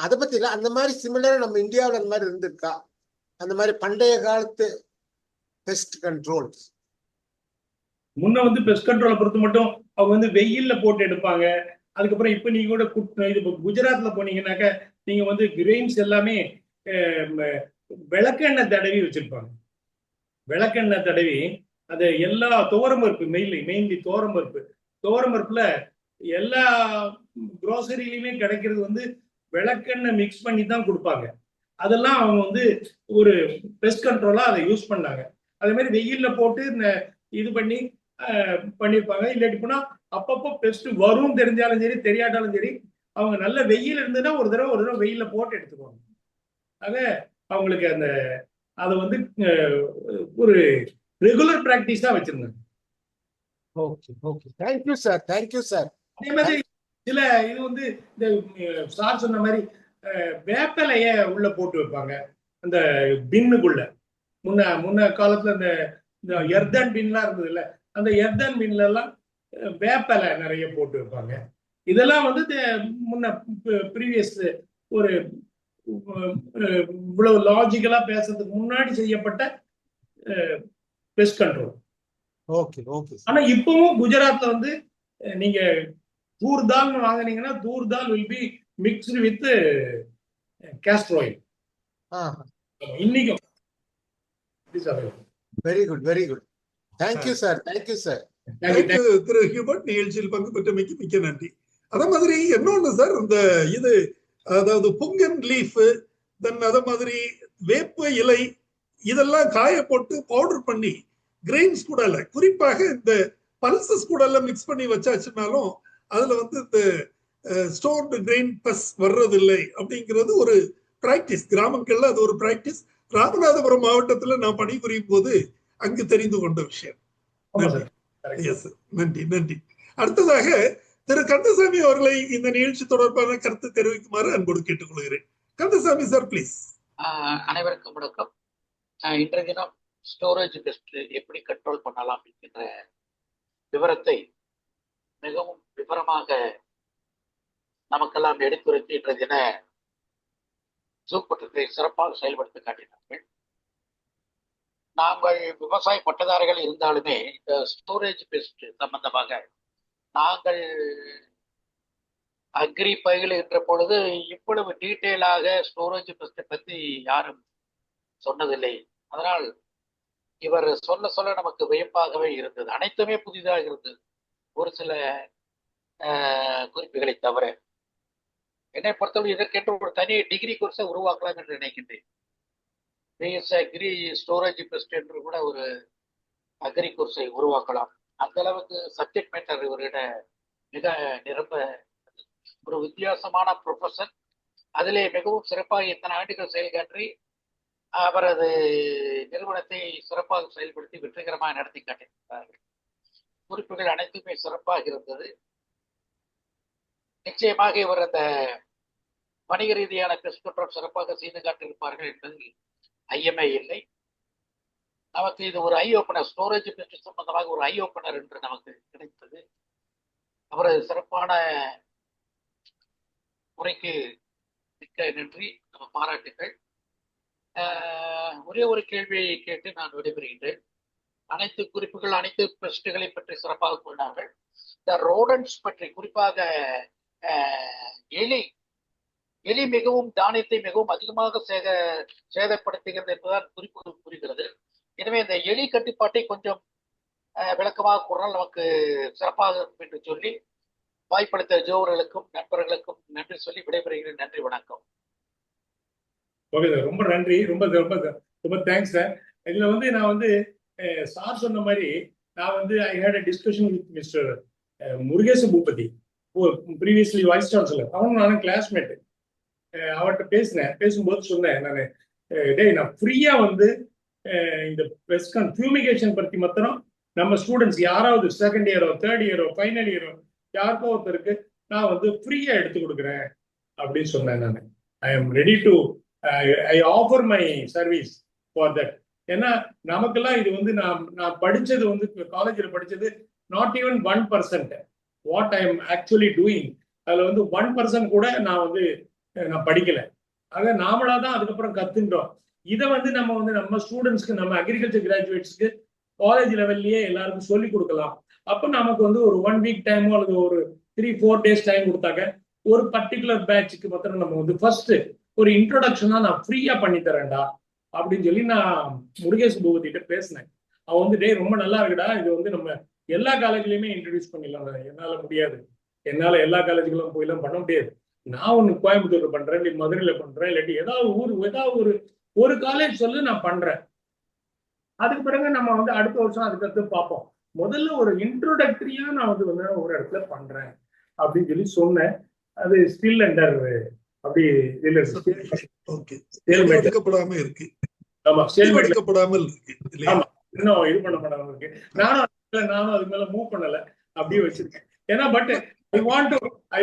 அதை பத்தி இல்லை, அந்த மாதிரி சிமிலரா நம்ம இந்தியாவில் அந்த மாதிரி இருந்திருக்கா? அந்த மாதிரி பண்டைய காலத்து பெஸ்ட் கண்ட்ரோல்ஸ். முன்ன வந்து பெஸ்ட் கண்ட்ரோலை பொறுத்து மட்டும் அவங்க வந்து வெயில்ல போட்டு எடுப்பாங்க. அதுக்கப்புறம் இப்ப நீங்க கூட இது குஜராத்ல போனீங்கன்னாக்க நீங்க வந்து கிரெயின்ஸ் எல்லாமே விளக்கெண்ணெய் தடவி வச்சிருப்பாங்க. விளக்கெண்ணெய் தடவி அது எல்லா துவரம்பருப்பு மெயின்லி துவரம்பருப்புல எல்லா குரோசரியிலுமே கிடைக்கிறது வந்து விளக்கெண்ணெய் மிக்ஸ் பண்ணி தான் கொடுப்பாங்க. அதெல்லாம் அவங்க வந்து ஒரு பெஸ்ட் கண்ட்ரோலா அதை யூஸ் பண்ணாங்க. அதே மாதிரி வெயில்ல போட்டு இது பண்ணிருப்பாங்க. இல்லாட்டி போனா அப்பப்போ பெஸ்ட் வரும் தெரிஞ்சாலும் சரி தெரியாட்டாலும் சரி அவங்க நல்ல வெயில் இருந்ததுன்னா ஒரு தடவை வெயில்ல போட்டு எடுத்துக்குவாங்க. ஆக அவங்களுக்கு அதை வந்து ஒரு ரெகுலர் பிராக்டிஸா வச்சிருந்தாங்க. Okay okay, thank you sir, thank you sir. அதே மாதிரி சில இது வந்து இந்த சார் சொன்ன மாதிரி வேப்பலைய உள்ள போட்டு வைப்பாங்க அந்த பின்னுக்குள்ள. முன்ன காலத்துல இந்த எர்தன் பின்லாம் இருந்தது இல்ல, அந்த எர்தன் பின்ல எல்லாம் வேப்பலை நிறைய போட்டு வைப்பாங்க. இதெல்லாம் வந்து முன்ன ப்ரீவியஸ் ஒரு இவ்வளவு லாஜிக்கலா பேசுறதுக்கு முன்னாடி செய்யப்பட்ட பெஸ்ட் கண்ட்ரோல். Okay okay. ஆனா இப்பவும் குஜராத்ல வந்து நீங்க தூர் தால் வாங்குனீங்கன்னா toor dal will be mixed with castor oil இன்னைக்கும். Very good, very good. Thank you sir, thank you sir. திரு ஹியூபர்ட், நிகழ்ச்சியில் பங்கு பெற்றமைக்கு மிக்க நன்றி. அதே மாதிரி இன்னொன்னு சார், இந்த இது அதாவது புங்கன் லீஃப், தென் அதே மாதிரி வேப்ப இலை இதெல்லாம் காய போட்டு பவுடர் பண்ணி கிரெயின்ஸ் கூட இல்ல, குறிப்பாக இந்த பல்சஸ் கூட எல்லாம் மிக்ஸ் பண்ணி வச்சாச்சுனாலும் அதுல வந்து இந்த ஸ்டோர்டு கிரெயின் பஸ் வர்றதில்லை அப்படிங்கிறது ஒரு பிராக்டிஸ். கிராமங்கள்ல அது ஒரு பிராக்டிஸ். ராமநாதபுரம் மாவட்டத்துல நான் பணிபுரியும் போது அங்கு தெரிந்து கொண்ட விஷயம். நன்றி நன்றி. அடுத்ததாக திரு கந்தசாமி அவர்களை இந்த நிகழ்ச்சி தொடர்பான கருத்து தெரிவிக்குமாறு அன்போடு கேட்டுக்கொள்கிறேன். Kandasamy sir, please. அனைவருக்கும் வணக்கம். இன்றைய தினம் ஸ்டோரேஜ் பெஸ்ட் எப்படி கண்ட்ரோல் பண்ணலாம் என்கின்ற விவரத்தை மிகவும் விவரமாக நமக்கெல்லாம் எடுத்துரைத்து இன்றைய தின சூப்பட்டத்தை சிறப்பாக செயல்படுத்த காட்டினார்கள். நாங்கள் விவசாய பட்டதாரிகள் இருந்தாலுமே இந்த ஸ்டோரேஜ் பெஸ்ட் சம்பந்தமாக நாங்கள் அக்ரி பயிர்கள் என்ற பொழுது இவ்வளவு டீட்டெயிலாக ஸ்டோரேஜ் பெஸ்ட்டை பற்றி யாரும் சொன்னதில்லை. அதனால் இவர் சொல்ல நமக்கு வியப்பாகவே இருந்தது. அனைத்துமே புதிதாக இருந்தது, ஒரு சில குறிப்புகளை தவிர. என்னை பொறுத்தவரை இதற்கென்று ஒரு தனி டிகிரி கோர்ஸை உருவாக்கலாம் என்று நினைக்கின்றேன். பிஎஸ் அக்ரி ஸ்டோரேஜ் பெஸ்ட் என்று கூட ஒரு அக்ரி கோர்ஸை உருவாக்கலாம். அந்த அளவுக்கு சப்ஜெக்ட் மேட்டர் இவரிட மிக நிரம்ப ஒரு வித்தியாசமான ப்ரொஃபஷன். அதிலே மிகவும் சிறப்பாக இத்தனை ஆண்டுகள் செயல்காற்றி அவரது நிறுவனத்தை சிறப்பாக செயல்படுத்தி வெற்றிகரமாக நடத்தி காட்டியிருக்கிறார்கள். குறிப்புகள் அனைத்துமே சிறப்பாக இருந்தது. நிச்சயமாக இவர் அந்த வணிக ரீதியான பெஸ்ட் கண்ட்ரோல் சிறப்பாக செய்து காட்டியிருப்பார்கள் என்பதில் ஐயமே இல்லை. நமக்கு இது ஒரு ஐ ஓப்பனர், ஸ்டோரேஜ் பெஸ்ட் சம்பந்தமாக ஒரு ஐ ஓப்பனர் என்று நமக்கு கிடைத்தது. அவரது சிறப்பான முறைக்கு மிக்க நன்றி, நம்ம பாராட்டுகள். ஒரே ஒரு கேள்வியை கேட்டு நான் விடைபெறுகின்றேன். அனைத்து குறிப்புகள் அனைத்து பெஸ்ட்களை பற்றி சிறப்பாக கூறினார்கள். இந்த ரோடன்ஸ் பற்றி, குறிப்பாக எலி மிகவும் தானியத்தை மிகவும் அதிகமாக சேதப்படுத்துகிறது என்பதால் குறிப்பு புரிகிறது. எனவே இந்த எலி கட்டுப்பாட்டை கொஞ்சம் விளக்கமாக கூறினால் நமக்கு சிறப்பாக இருக்கும் என்று சொல்லி வாய்ப்பளித்த ஜோவர்களுக்கும் நண்பர்களுக்கும் நன்றி சொல்லி விடைபெறுகிறேன். நன்றி, வணக்கம். ஓகே சார், ரொம்ப நன்றி, ரொம்ப ரொம்ப ரொம்ப தேங்க்ஸ் சார். இதுல வந்து நான் வந்து சார் சொன்ன மாதிரி நான் வந்து I had a discussion with mister Murugesa Boopathi, previously vice chancellor. அவனும் நானும் கிளாஸ்மேட். அவர்கிட்ட பேசும்போது சொன்னேன் நான், டேய் நான் ஃப்ரீயா வந்து இந்த பெஸ்ட் ஃபியூமிகேஷன் பற்றி மாத்திரம் நம்ம ஸ்டூடெண்ட்ஸ் யாராவது செகண்ட் இயரோ தேர்ட் இயரோ ஃபைனல் இயரோ யாருக்கோ ஒருத்தருக்கு நான் வந்து ஃப்ரீயா எடுத்து கொடுக்குறேன் அப்படின்னு சொன்னேன். நான் I am ready to I offer my service for that. ஏன்னா நமக்கெல்லாம் இது வந்து நான் படிச்சது வந்து காலேஜில் படிச்சது not even 1%. What I am actually doing. அதுல வந்து 1% கூட நான் படிக்கல. ஆக நாமளா தான் அதுக்கப்புறம் கத்துட்டோம். இதை வந்து நம்ம ஸ்டூடெண்ட்ஸ்க்கு, நம்ம அக்ரிகல்ச்சர் கிராஜுவேட்ஸ்க்கு காலேஜ் லெவல்லயே எல்லாருக்கும் சொல்லி கொடுக்கலாம். அப்ப நமக்கு வந்து ஒரு 1 வீக் டைமோ அல்லது ஒரு 3-4 டேஸ் டைம் கொடுத்தாக்க ஒரு பர்டிகுலர் பேட்சுக்கு மாத்திரம் நம்ம வந்து ஃபர்ஸ்ட் ஒரு இன்ட்ரோடக்ஷனா நான் ஃப்ரீயா பண்ணி தரேன்டா அப்படின்னு சொல்லி நான் முருகேஷ் பூபதிட்ட பேசினேன். அவன் வந்து டே ரொம்ப நல்லா இருக்குடா, இது வந்து நம்ம எல்லா காலேஜ்லயுமே இன்ட்ரடியூஸ் பண்ணிடலாம். என்னால முடியாது, என்னால எல்லா காலேஜுகளும் போயெல்லாம் பண்ண முடியாது. நான் ஒண்ணு கோயம்புத்தூர்ல பண்றேன், இல்லை மதுரையில பண்றேன், இல்லாட்டி ஏதாவது ஒரு காலேஜ் சொல்லி நான் பண்றேன். அதுக்கு பிறகு நம்ம வந்து அடுத்த வருஷம் அதுக்கடுத்து பார்ப்போம். முதல்ல ஒரு இன்ட்ரோடக்டரியா நான் வந்து ஒரு இடத்துல பண்றேன் அப்படின்னு சொல்லி சொன்னேன். அது ஸ்டில் அண்டர் அப்படி எடுக்கப்படாம இருக்கு. ஆமா, எடுக்கப்படாமல் இருக்கு. ஆமா, இன்னும் இது பண்ண மாட்டாம இருக்கு. நானும் அதுக்கு மேல மூவ் பண்ணல, அப்படியே வச்சிருக்கேன். ஏன்னா but I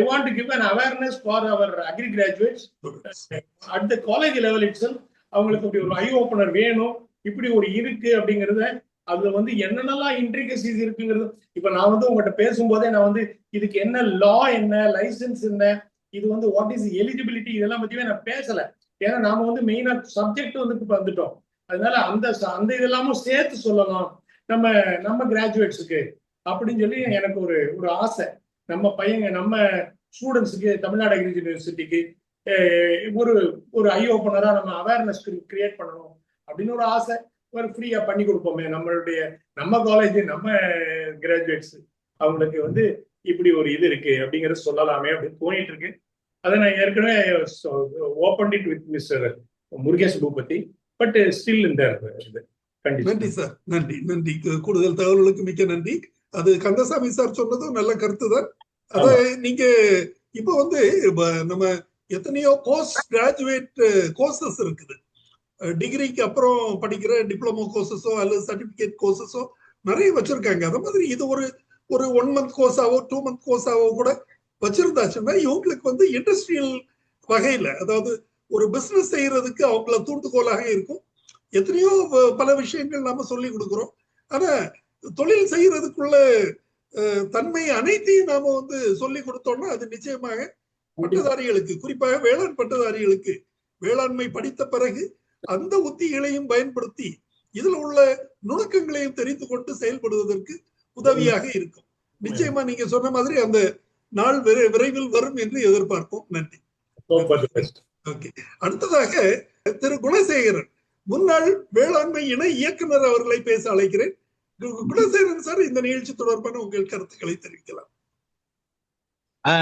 want to give an awareness for our agri graduates at the college level itself. அவங்களுக்கு இப்படி ஒரு ஐ ஓபனர் வேணும், இப்படி ஒரு இருக்கு அப்படிங்கறத, அதுல வந்து என்னென்னலாம் இன்ட்ரிகசிஸ் இருக்குங்கிறது. இப்ப நான் வந்து உங்ககிட்ட பேசும்போதே நான் வந்து இதுக்கு என்ன லா, என்ன லைசன்ஸ், என்ன இது வந்து வாட் இஸ் எலிஜிபிலிட்டி, இதெல்லாம் பத்தியே நான் பேசல. ஏன்னா நாம வந்து மெயினா சப்ஜெக்ட் வந்துட்டோம். அதனால அந்த இதெல்லாமும் சேர்த்து சொல்லலாம் நம்ம கிராஜுவேட்ஸுக்கு அப்படின்னு சொல்லி எனக்கு ஒரு ஆசை. நம்ம ஸ்டூடெண்ட்ஸுக்கு, தமிழ்நாடு அக்ரிகல்ச்சர் யூனிவர்சிட்டிக்கு ஒரு ஐ ஓப்பனரா நம்ம அவேர்னஸ் கிரியேட் பண்ணணும் அப்படின்னு ஒரு ஆசை. ஒரு ஃப்ரீயா பண்ணி கொடுப்போமே நம்ம காலேஜ், நம்ம கிராஜுவேட்ஸ் அவங்களுக்கு வந்து இப்படி ஒரு இது இருக்கு அப்படிங்கறத சொல்லலாமே அப்படின்னு தோணிட்டு இருக்கு. அதை நான் ஏற்கனவே open it with mister Murugesh Bhupathi. But still இந்த இது. நன்றி சார், நன்றி. கூடுதல் தகவல்களுக்கு மிக்க நன்றி. அது கந்தசாமி சார் சொன்னதும் நல்ல கருத்து தான். அத நீங்க இப்ப வந்து நம்ம எத்தனையோ போஸ்ட் கிராஜுவேட் கோர்சஸ் இருக்குது. டிகிரிக்கு அப்புறம் படிக்கிற டிப்ளமோ கோர்சஸோ அல்லது சர்டிபிகேட் கோர்சஸோ நிறைய வச்சிருக்காங்க. அதே மாதிரி இது ஒரு 1 month கோர்ஸாவோ 2 month கோர்ஸாவோ கூட வச்சிருந்தாச்சுன்னா இவங்களுக்கு வந்து இண்டஸ்ட்ரியல் வகையில, அதாவது ஒரு பிசினஸ் செய்யறதுக்கு அவங்கள தூண்டுகோலாக இருக்கும். எத்தனையோ பல விஷயங்கள் நாம சொல்லி கொடுக்குறோம். ஆனா தொழில் செய்யறதுக்குள்ள தன்மை அனைத்தையும் நாம வந்து சொல்லி கொடுத்தோம்னா அது நிச்சயமாக பட்டதாரிகளுக்கு, குறிப்பாக வேளாண் பட்டதாரிகளுக்கு, வேளாண்மை படித்த பிறகு அந்த உத்திகளையும் பயன்படுத்தி இதுல உள்ள நுணுக்கங்களையும் தெரிந்து கொண்டு செயல்படுவதற்கு உதவியாக இருக்கும். நிச்சயமா நீங்க சொன்ன மாதிரி அந்த நாள் விரைவில் வரும் என்று எதிர்பார்ப்போம். நன்றி. ஓகே, அடுத்ததாக திரு குணசேகரன், முன்னாள் வேளாண்மை இணை இயக்குனர் அவர்களை பேச அழைக்கிறேன். குணசேகரன் சார், இந்த நிகழ்ச்சி தொடர்பான உங்கள் கருத்துக்களை தெரிவிக்கலாம்.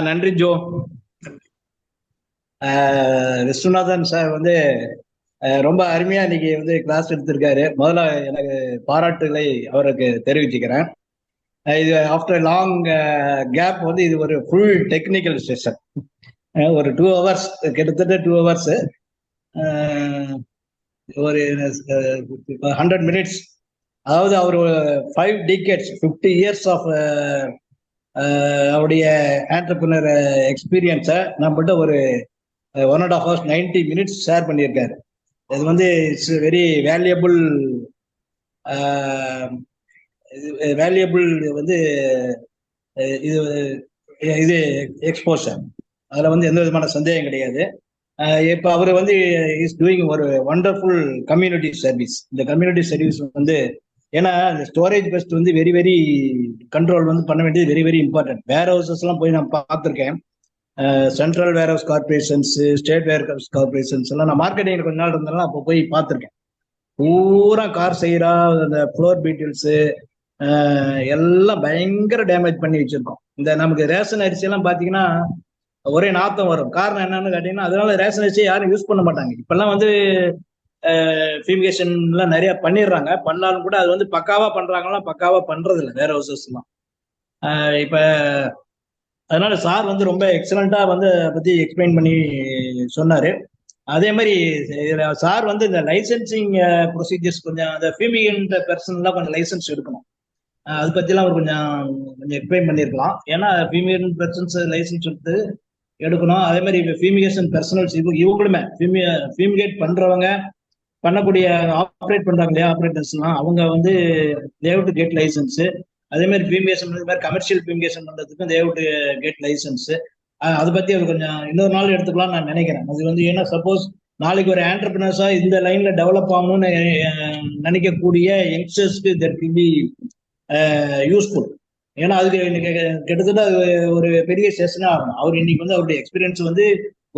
நன்றி ஜோ. விஸ்வநாதன் சார் வந்து ரொம்ப அருமையா இன்னைக்கு வந்து கிளாஸ் எடுத்திருக்காரு. முதல்ல எனக்கு பாராட்டுகளை அவருக்கு தெரிவிச்சுக்கிறேன். இது ஆஃப்டர் லாங் கேப் வந்து இது ஒரு ஃபுல் டெக்னிக்கல் செஷன். ஒரு 2 hours, கிட்டத்தட்ட 2 hours, ஒரு 100 minutes. அதாவது அவர் 5 decades 50 years ஆஃப் அவருடைய ஆண்டர்பிரினர் எக்ஸ்பீரியன்ஸை நம்மகிட்ட ஒரு 1.5 hours 90 minutes ஷேர் பண்ணியிருக்காரு. இது வந்து இட்ஸ் வெரி வேல்யூபிள் வந்து இது எக்ஸ்போஷர். அதில் வந்து எந்த விதமான சந்தேகம் கிடையாது. இப்போ அவர் வந்து இஸ் டூயிங் ஒரு வண்டர்ஃபுல் கம்யூனிட்டி சர்வீஸ். இந்த கம்யூனிட்டி சர்வீஸ் வந்து ஏன்னா இந்த ஸ்டோரேஜ் பெஸ்ட் வந்து வெரி வெரி கண்ட்ரோல் வந்து பண்ண வேண்டியது வெரி வெரி இம்பார்ட்டன்ட். வேர் ஹவுசஸ்லாம் போய் நான் பார்த்துருக்கேன். Central warehouse corporations, state warehouse corporations எல்லாம் நான் மார்க்கெட்டிங் கொஞ்ச நாள் இருந்தாலும் அப்போ போய் பார்த்துருக்கேன். பூரா கார் செய்யறா, அந்த ஃப்ளோர் பீட்டில்ஸு எல்லாம் பயங்கர டேமேஜ் பண்ணி வச்சிருக்கோம். இந்த நமக்கு ரேஷன் அரிசி எல்லாம் பார்த்தீங்கன்னா ஒரே நாத்தம் வரும். காரணம் என்னன்னு கேட்டீங்கன்னா அதனால ரேஷன் அரிசி யாரும் யூஸ் பண்ண மாட்டாங்க. இப்பெல்லாம் வந்து ஃபியூமிகேஷன்லாம் நிறைய பண்ணிடுறாங்க. பண்ணாலும் கூட அது வந்து பக்காவா பண்றாங்கன்னா பக்காவா பண்றது இல்லை வேர் ஹவுசஸ்லாம். இப்போ அதனால சார் வந்து ரொம்ப எக்ஸலண்டா வந்து அதை பத்தி எக்ஸ்பிளைன் பண்ணி சொன்னாரு. அதே மாதிரி சார் வந்து இந்த லைசன்சிங் ப்ரொசீஜர்ஸ் கொஞ்சம் அந்த ஃபியூமிகேட் பர்சன்லாம் கொஞ்சம் லைசன்ஸ் எடுக்கணும். அது பத்திலாம் அவர் கொஞ்சம் எக்ஸ்பிளைன் பண்ணியிருக்கலாம். ஏன்னா ஃபியூமிகேட் பர்சன்ஸ் லைசன்ஸ் எடுக்கணும். அதே மாதிரி ஃபியூமிகேஷன் பர்சனல்ஸ் இவங்களுமே ஃபியூமிகேட் பண்றவங்க, பண்ணக்கூடிய ஆப்ரேட் பண்றாங்க இல்லையா ஆப்ரேட்டர்ஸ்லாம், அவங்க வந்து தேவ் டு கெட் லைசன்ஸ். அதே மாதிரி பியூமிகேஷன் இந்த மாதிரி கமர்ஷியல் பியூமிகேஷன் பண்றதுக்கும் தே வுட் கெட் லைசன்ஸ். அதை பத்தி அது கொஞ்சம் இன்னொரு நாள் எடுத்துக்கலாம் நான் நினைக்கிறேன். அது வந்து ஏன்னா சப்போஸ் நாளைக்கு ஒரு ஆண்டர்பிரினர்ஸா இந்த லைன்ல டெவலப் ஆகணும்னு நினைக்கக்கூடிய யங்ஸ்டர்ஸ்க்கு தட் வில் பி யூஸ்ஃபுல். ஏன்னா அதுக்கு கிட்டத்தட்ட அது ஒரு பெரிய செஷனா ஆகும். அவர் இன்னைக்கு வந்து அவருடைய எக்ஸ்பீரியன்ஸ் வந்து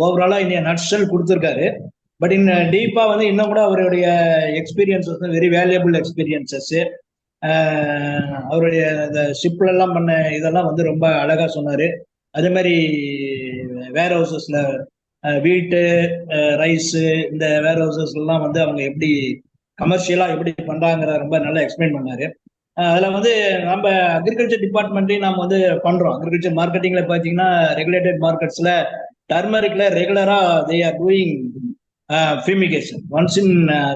ஓவராலா இன்னைக்கு நட்ஷல் கொடுத்துருக்காரு. பட் டீப்பா வந்து இன்னும் கூட அவருடைய எக்ஸ்பீரியன்ஸ் வந்து வெரி வேல்யூபிள் எக்ஸ்பீரியன்சஸ். அவருடைய இந்த ஷிப்ல எல்லாம் பண்ண இதெல்லாம் வந்து ரொம்ப அழகா சொன்னாரு. அதே மாதிரி வேர் ஹவுசஸ்ல வீட்டு ரைஸ் இந்த வேர் ஹவுசஸ் எல்லாம் வந்து அவங்க எப்படி கமர்ஷியலா எப்படி பண்றாங்கிற ரொம்ப நல்லா எக்ஸ்பிளைன் பண்ணாரு. அதுல வந்து நம்ம அக்ரிகல்ச்சர் டிபார்ட்மெண்ட்டையும் நம்ம வந்து பண்றோம். அக்ரிகல்ச்சர் மார்க்கெட்டிங்ல பாத்தீங்கன்னா ரெகுலேட்டட் மார்க்கெட்ஸ்ல டர்மரிக்ல ரெகுலரா they are doing fumigation once in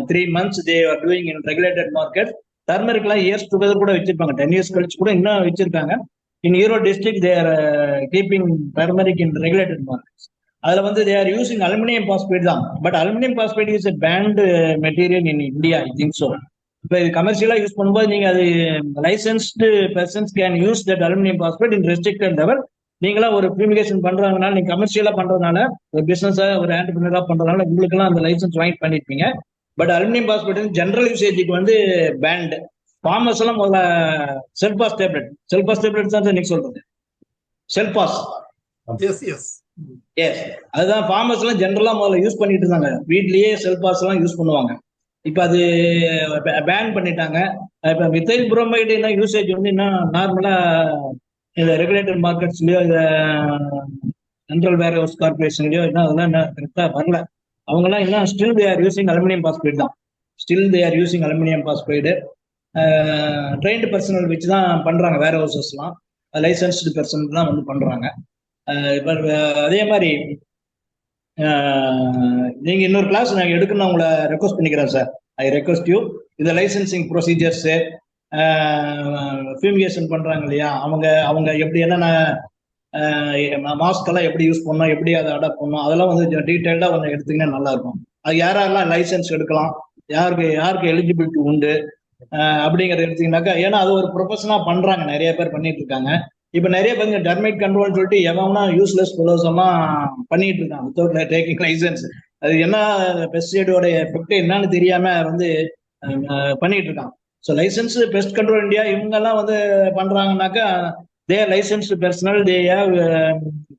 3 months they are doing in regulated market. டர்மரிக்லாம் இயர்ஸ் டுகெதர் கூட வச்சிருப்பாங்க, 10 years கழிச்சு கூட இன்னும் வச்சிருக்காங்க. In Erode district they are keeping turmeric in regulated markets. அதுல வந்து they are using aluminium phosphate தான். But aluminium phosphate is banned material in India, I think so. இப்போ இது கமர்ஷியலா யூஸ் பண்ணும்போது நீங்க அது licensed persons can use that aluminium phosphate in restricted level. நீங்களா ஒரு பியூமிகேஷன் பண்றதுனால, நீங்க கமர்ஷியலா பண்றதுனால, ஒரு பிசினஸா ஒரு ஆண்டர்பிரினரா பண்றதுனால உங்களுக்கு எல்லாம் அந்த லைசன்ஸ் வாங்கிட்டு பண்ணிருப்பீங்க. பட் அலுமினியம் பாஸ்பேட் ஜெனரல் யூசேஜுக்கு வந்து பேண்ட். ஃபார்மர்ஸ் எல்லாம் முதல்ல செல்பாஸ் டேப்லெட் தான் நீங்க சொல்றது, செல்பாஸ். எஸ், அதுதான் ஃபார்மர்ஸ் எல்லாம் ஜெனரலா முதல்ல யூஸ் பண்ணிட்டு இருந்தாங்க. வீட்லயே செல்பாஸ் எல்லாம் யூஸ் பண்ணுவாங்க. இப்ப அது பேன் பண்ணிட்டாங்க. இப்ப மித்தைல் புரோமைடு என்ன யூசேஜ் வந்து இன்னும் நார்மலா இந்த ரெகுலேட்டட் மார்க்கெட்ஸ்லயோ இந்த சென்ட்ரல் வேர் ஹவுஸ் கார்பரேஷன்லயோ இன்னும் அதெல்லாம் கரெக்டா வரல. அவங்க எல்லாம் இன்னும் still they are using aluminium phosphate தான். Still they are using aluminium phosphate. Trained personnel வச்சு தான் பண்றாங்க. வேர் ஹவுசஸ்லாம் லைசன்ஸ்டு பர்சன் தான் வந்து பண்றாங்க. இப்போ அதே மாதிரி நீங்க இன்னொரு கிளாஸ் நான் எடுக்கணும் உங்களை ரெக்வஸ்ட் பண்ணிக்கிறேன் சார். I request you. இந்த லைசன்சிங் ப்ரொசீஜர்ஸ், ஃபியூமிகேஷன் பண்றாங்க இல்லையா, அவங்க எப்படி என்னென்ன மாஸ்க் எல்லாம் எப்படி யூஸ் பண்ணணும், எப்படி அதை அடாப்ட் பண்ணணும், அதெல்லாம் வந்து டீட்டெயில்டா கொஞ்சம் எடுத்தீங்கன்னா நல்லா இருக்கும். அது யாரெல்லாம் லைசன்ஸ் எடுக்கலாம், யாருக்கு எலிஜிபிலிட்டி உண்டு அப்படிங்கறத எடுத்தீங்கன்னாக்கா, ஏன்னா அது ஒரு ப்ரொஃபஷனா பண்றாங்க, நிறைய பேர் பண்ணிட்டு இருக்காங்க. இப்ப நிறைய பேர் டெர்மைட் கண்ட்ரோல் சொல்லிட்டு எவனா யூஸ்லெஸ் ஃபெலோஸ் எல்லாம் பண்ணிட்டு இருக்காங்க வித்தவுட் டேக்கிங் லைசன்ஸ். அது என்ன பெஸ்டிசைடோட எஃபெக்ட் என்னன்னு தெரியாம வந்து பண்ணிட்டு இருக்காங்க. So licence pest control India இவங்க எல்லாம் வந்து பண்றாங்கன்னாக்கா they licensed personnel, they have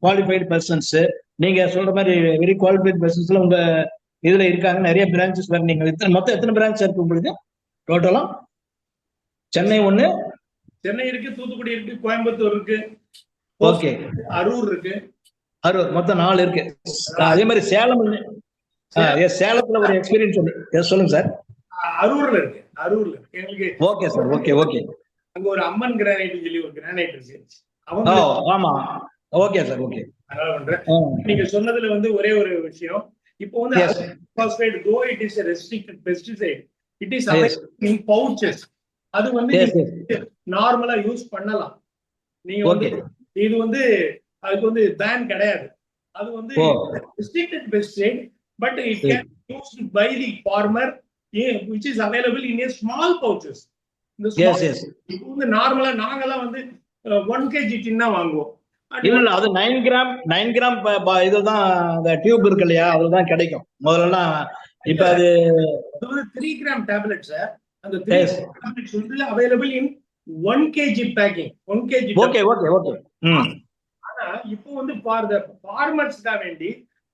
qualified persons. நீங்க சொல்ற மாதிரி வெரி குவாலிஃபைடு பர்சன்ஸ்ல உங்க இதுல இருக்காங்க. நிறைய பிரான்ச்சஸ் வேற. நீங்க மொத்தம் எத்தனை பிரான்ச் இருக்கு உங்களுக்கு டோட்டலா? சென்னை ஒண்ணு, சென்னை இருக்கு, தூத்துக்குடி இருக்கு, கோயம்புத்தூர் இருக்கு, ஓகே, அரூர் இருக்கு. அரூர் மொத்தம் 4 இருக்கு. அதே மாதிரி சேலம், சேலத்துல ஒரு எக்ஸ்பீரியன்ஸ் சொல்லுங்க சார். அரூர்ல இருக்கு எங்களுக்கு. Okay sir, okay okay. அங்க ஒரு அம்மன் கிரானைட் சொல்லி ஒரு கிரானைட் இருக்கு. ஆமா, ஓகே சார், ஓகே. நீங்க சொன்னதுல வந்து ஒரே ஒரு விஷயம், இப்போ வந்து phosphate though it is a restricted pesticide, it is available in pouches. அது வந்து நார்மலா யூஸ் பண்ணலாம். நீங்க வந்து இது வந்து அதுக்கு வந்து பேன் கிடையாது. அது வந்து restricted pesticide, but it can be used by the farmer which is available in a small pouches. இப்போ வந்து நார்மலா நாங்கெல்லாம் வந்து 1 kg டின்னா வாங்குவோம். இல்ல அது 9 கிராம் இதுதான் அந்த டியூப் இருக்கு இல்லையா, அதுதான் கிடைக்கும் முதல்ல. இப்ப அது 3 கிராம் டேப்லெட் சார். அந்த 3 டேப்லெட்ஸ் வந்து available in 1 kg packing. 1 kg. Okay. ஆனா இப்போ வந்து ஃபார் தி ஃபார்மர்ஸ் தான் வேண்டி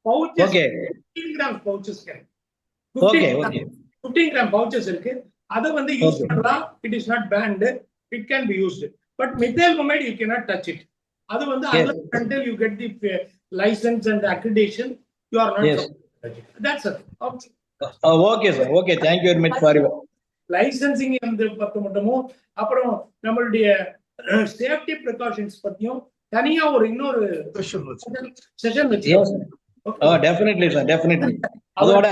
பவுச்சஸ் 15 கிராம் பவுச்சஸ் கிடைக்கும். 15 கிராம் பவுச்சஸ் இருக்கு. அத வந்து யூஸ் பண்ணலாம். It is not banned, it can be used. But methyl bromide you cannot touch it. அது வந்து until you get the license and the accreditation you are not touch it. That's it. Okay sir, okay, thank you very much for your licensing வந்து பத்தி மட்டும். அப்புறம் நம்மளுடைய safety precautions பத்தியும் தனியா ஒரு இன்னொரு செஷன் வச்சு. Definitely sir, definitely. அதோட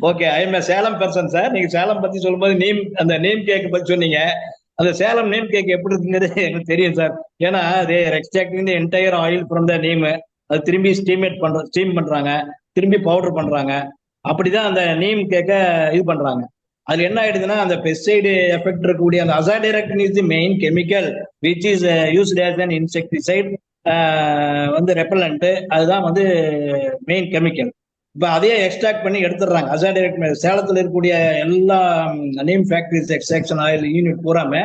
okay, I am Salem person sir. நீங்க சேலம் பத்தி சொல்லும்போது அந்த நேம் கேக் பத்தி சொன்னீங்க. அந்த சேலம் நேம் கேக் எப்படி இருக்குங்கிறது எனக்கு தெரியும் சார். ஏன்னா they are extracting the entire oil from the name. அது திரும்பி ஸ்டீம் பண்றாங்க, திரும்பி பவுடர் பண்றாங்க. அப்படிதான் அந்த நேம் கேக்க இது பண்றாங்க. அதுல என்ன ஆயிடுதுன்னா அந்த பெஸ்டிசைடு எஃபெக்ட் இருக்கக்கூடிய அந்த azadirachtin is the main chemical which is used as an insecticide வந்து ரெப்பலண்ட். அதுதான் வந்து மெயின் கெமிக்கல். இப்ப அதையே எக்ஸ்ட்ராக்ட் பண்ணி எடுத்துடுறாங்க. அசாடிரக்ட் சேலத்துல இருக்கக்கூடிய எல்லா neem factories extraction oil unit பூராமே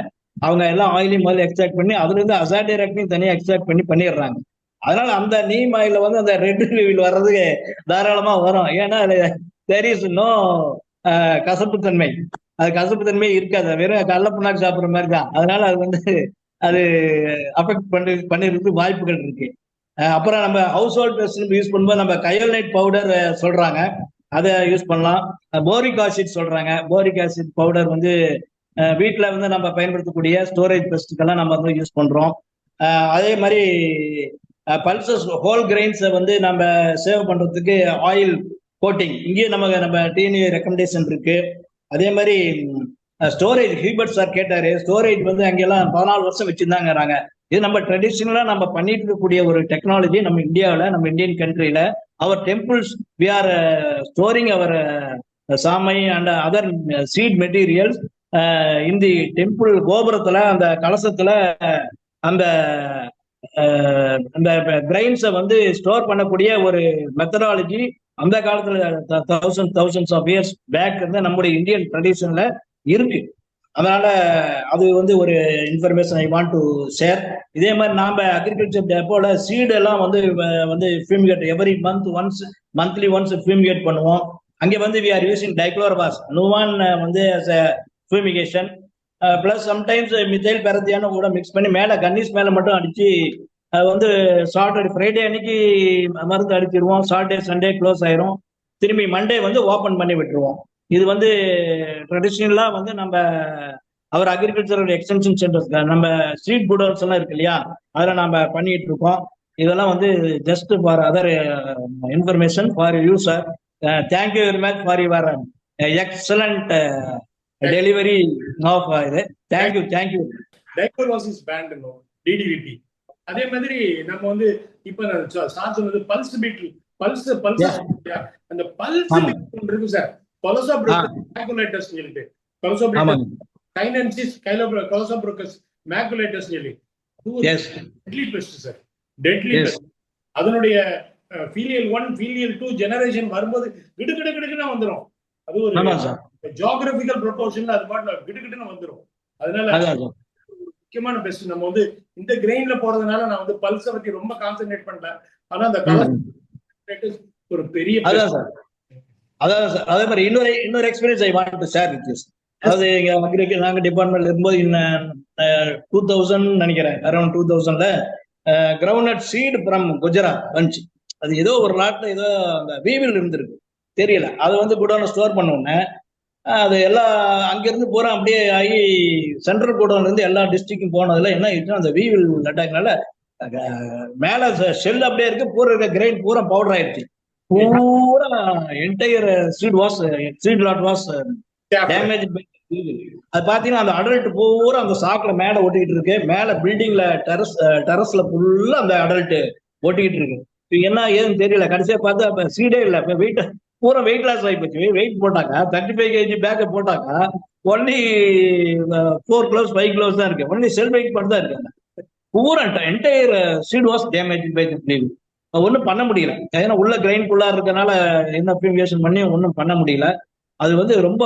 அவங்க எல்லாம் ஆயிலையும் முதல்ல எக்ஸ்ட்ராக்ட் பண்ணி அதுல இருந்து அசாடிரக்டையும் தனியாக எக்ஸ்ட்ராக்ட் பண்ணி பண்ணிடுறாங்க. அதனால அந்த நீம் ஆயில வந்து அந்த ரெட் ரிவில் வர்றதுக்கு தாராளமா வரும். ஏன்னா தெர் இஸ் நோ கசப்புத்தன்மை. அது கசப்புத்தன்மை இருக்காது, வெறும் கடல புண்ணாக்கு சாப்பிட்ற மாதிரி தான். அதனால அது வந்து அது அஃபெக்ட் பண்ணிருக்கு வாய்ப்புகள் இருக்கு. அப்புறம் நம்ம ஹவுஸ் ஹோல்ட் பெஸ்ட் யூஸ் பண்ணும்போது நம்ம கயோலைட் பவுடர் சொல்றாங்க, அதை யூஸ் பண்ணலாம். போரிக் ஆசிட் சொல்றாங்க, போரிக் ஆசிட் பவுடர் வந்து வீட்டுல வந்து நம்ம பயன்படுத்தக்கூடிய ஸ்டோரேஜ் பெஸ்ட்டுக்கெல்லாம் நம்ம வந்து யூஸ் பண்றோம். அதே மாதிரி பல்சஸ் ஹோல் கிரெயின்ஸை வந்து நம்ம சேவ் பண்றதுக்கு ஆயில் கோட்டிங் இங்கேயே நம்ம டிஎன்ஏ ரெக்கமெண்டேஷன் இருக்கு. அதே மாதிரி ஸ்டோரேஜ் ஹியூபர்ட் சார் கேட்டாரு, ஸ்டோரேஜ் வந்து அங்கெல்லாம் 14 வருஷம் வச்சிருந்தாங்கிறாங்க. இது நம்ம ட்ரெடிஷ்னலா நம்ம பண்ணிட்டு இருக்கக்கூடிய ஒரு டெக்னாலஜி நம்ம இந்தியாவில், நம்ம இந்தியன் கண்ட்ரியில. Our temples we are storing our samai and other seed materials இந்த டெம்பிள் கோபுரத்துல அந்த கலசத்துல அந்த அந்த கிரைன்ஸை வந்து ஸ்டோர் பண்ணக்கூடிய ஒரு மெத்தடாலஜி அந்த காலத்துல thousands ஆஃப் இயர்ஸ் பேக் வந்து நம்முடைய இந்தியன் ட்ரெடிஷன்ல இருக்கு. அதனால அது வந்து ஒரு information I want to share. இதே மாதிரி நாம அக்ரிகல்ச்சர் டெப்போல சீடு எல்லாம் வந்து fumigate every monthly once fumigate பண்ணுவோம். அங்கே வந்து we are using dichlorvos Nuvan வந்து as a fumigation plus sometimes methyl parathion கூட மிக்ஸ் பண்ணி மேல கன்னிஸ் மேல மட்டும் அடிச்சு அது வந்து சாட்டர்டே ஃப்ரைடே அன்னைக்கு மருந்து அடிச்சிருவோம். சாட்டர்டே சண்டே க்ளோஸ் ஆயிரும். திரும்பி மண்டே வந்து ஓப்பன் பண்ணி விட்டுருவோம். இது வந்து ட்ரெடிஷ்னலா வந்து நம்ம அவர் அக்ரிகல்ச்சரல் எக்ஸ்டென்ஷன் சென்டர்ஸ் நம்ம ஸ்ட்ரீட் குடோன்ஸ் எல்லாம் இருக்கு இல்லையா, அதில் நம்ம பண்ணிட்டு இருக்கோம். இதெல்லாம் வந்து just for other information for you sir. Thank you very much for your excellent delivery of இது. தேங்க்யூ. டைக்ளோரோசிஸ் பேண்ட் டிடிவிடி. அதே மாதிரி நம்ம வந்து இப்ப சார் சொன்னது பல்ஸ் பீட்டில் பல்ஸ் அந்த பல்ஸ் இருக்கு சார். கொலோசோப்ரோகஸ் மேக்குலேட்டஸ் சொல்லிட்டு கொலோசோப்ரோகஸ் கைனன்சிஸ் கொலோசோப்ரோகஸ் மேக்குலேட்டஸ் சொல்லி deadly pest sir. Deadly pest. அதனுடைய ஃபீலியல் 1 ஃபீலியல் 2 ஜெனரேஷன் வரும்போது கிடுகிடுன்னு வந்துடும். அது ஒரு ஜியோகிராபிக்கல் ப்ரொபோர்ஷன்ல அது பாட்டு கிடுகிடுன்னு வந்துடும். அதனால முக்கியமான பெஸ்ட். நம்ம வந்து இந்த கிரெயின்ல போறதுனால நான் வந்து பல்ஸை பத்தி ரொம்ப கான்சென்ட்ரேட் பண்ணல. ஆனா அந்த ஒரு பெரிய அதாவது அதே மாதிரி இன்னொரு experience I want to share with you. அதாவது நாங்க டிபார்ட்மெண்ட்ல இருக்கும்போது 2000 நினைக்கிறேன், அரௌண்ட் 2000ல கிரவுண்ட்நட் சீடு ஃப்ரம் குஜராத் வந்துச்சு. அது ஏதோ ஒரு நாட்டுல ஏதோ அந்த வீவில் இருந்திருக்கு, தெரியல. அதை வந்து குடோன்ல ஸ்டோர் பண்ணோன்னே அது எல்லாம் அங்கிருந்து பூரா அப்படியே ஆகி சென்ட்ரல் குடோன்ல இருந்து எல்லா டிஸ்ட்ரிக்டும் போனதுல என்ன ஆயிடுச்சுன்னா அந்த வீவில் அட்டாக்னால மேல ஷெல் அப்படியே இருக்கு, பூரா இருக்க கிரெயின் பூரா பவுடர் ஆயிடுச்சு. பூரா entire seed lot was damage. அது பாத்தீங்கன்னா அந்த அடல்ட் பூரா அந்த சாக்குல மேல ஓட்டிக்கிட்டு இருக்கு. மேல பில்டிங்ல டெரஸ்ல ஃபுல்லா அந்த அடல்ட் ஓட்டிக்கிட்டு இருக்கு. என்ன ஏதுன்னு தெரியல. கடைசியா பார்த்தா சீடே இல்லை. வெயிட் பூரா வெயிட் லாஸ் ஆகி போச்சு. வெயிட் போட்டாங்க 35 kg பேக்கை போட்டாங்க. ஒன்லி 4 கிலோஸ் 5 கிலோஸ் தான் இருக்கு. ஒன்லி செல் வெயிட் மட்டும் தான் இருக்கு. பூரா entire seed was damage by the flame. ஒன்றும் பண்ண முடியல. ஏன்னா உள்ள கிரைன்குள்ளா இருக்கனால என்ன ஃபியூமிகேஷன் பண்ணி ஒன்றும் பண்ண முடியல. அது வந்து ரொம்ப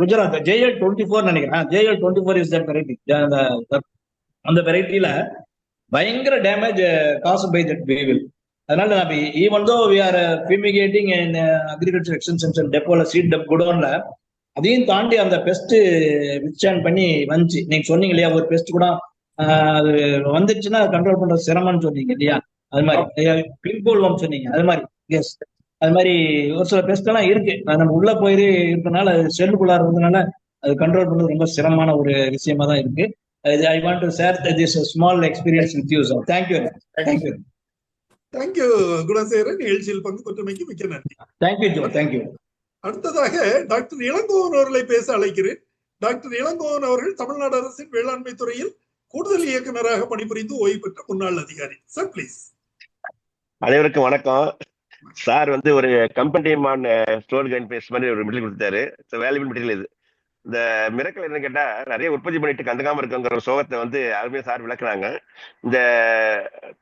குஜராத் JL24 நினைக்கிறேன். JL24 is that variety. அந்த வெரைட்டியில பயங்கர damage caused by that weevil. அதனால நான் even though we are fumigating in agriculture extension டெப்போல சீட் டெப் குடோன்ல அதையும் தாண்டி அந்த பெஸ்ட் வித்ஸ்டாண்ட் பண்ணி வந்துச்சு. நீங்க சொன்னீங்க இல்லையா, ஒரு பெஸ்ட் கூட அது வந்துச்சுன்னா கண்ட்ரோல் பண்ற சிரமம்னு சொன்னீங்க இல்லையா, அது மாதிரி பின்போல்வம் சொன்னீங்க. அது மாதிரி எஸ், அது மாதிரி ஒரு சில பெஸ்ட் எல்லாம் இருக்கு. நம்ம உள்ள போயிரு இருக்கனால செல்லுக்குள்ளார இருந்ததுனால அது கண்ட்ரோல் பண்றது ரொம்ப சிரமமான ஒரு விஷயமா தான் இருக்கு. ஐ want to share this small experience with you sir. Thank you. Thank you Gunasekaran. நிகழ்ச்சியில் பங்கு பெற்றமைக்கு மிக்க நன்றி. Thank you Joe. தேங்க்யூ. அடுத்ததாக டாக்டர் இளங்கோவன் அவர்களை பேச அழைக்கிறேன். டாக்டர் இளங்கோவன் அவர்கள் தமிழ்நாடு அரசின் வேளாண்மை துறையில் கூடுதல் இயக்குநராக பணிபுரிந்து ஓய்வு பெற்ற முன்னாள் அதிகாரி. Sir please. அனைவருக்கும் வணக்கம். சார் வந்து ஒரு கம்பெனிமான ஸ்டோர் கைன் பேஸ் மாதிரி ஒரு மெட்டீரியல் கொடுத்தாரு. வேல்யூபிள் மெட்டீரியல் இது. இந்த மிரக்கல் என்ன கேட்டா நிறைய உற்பத்தி பண்ணிட்டு கண்டுக்காம இருக்குங்கிற சோகத்தை வந்து அருமையா சார் விளக்குறாங்க. இந்த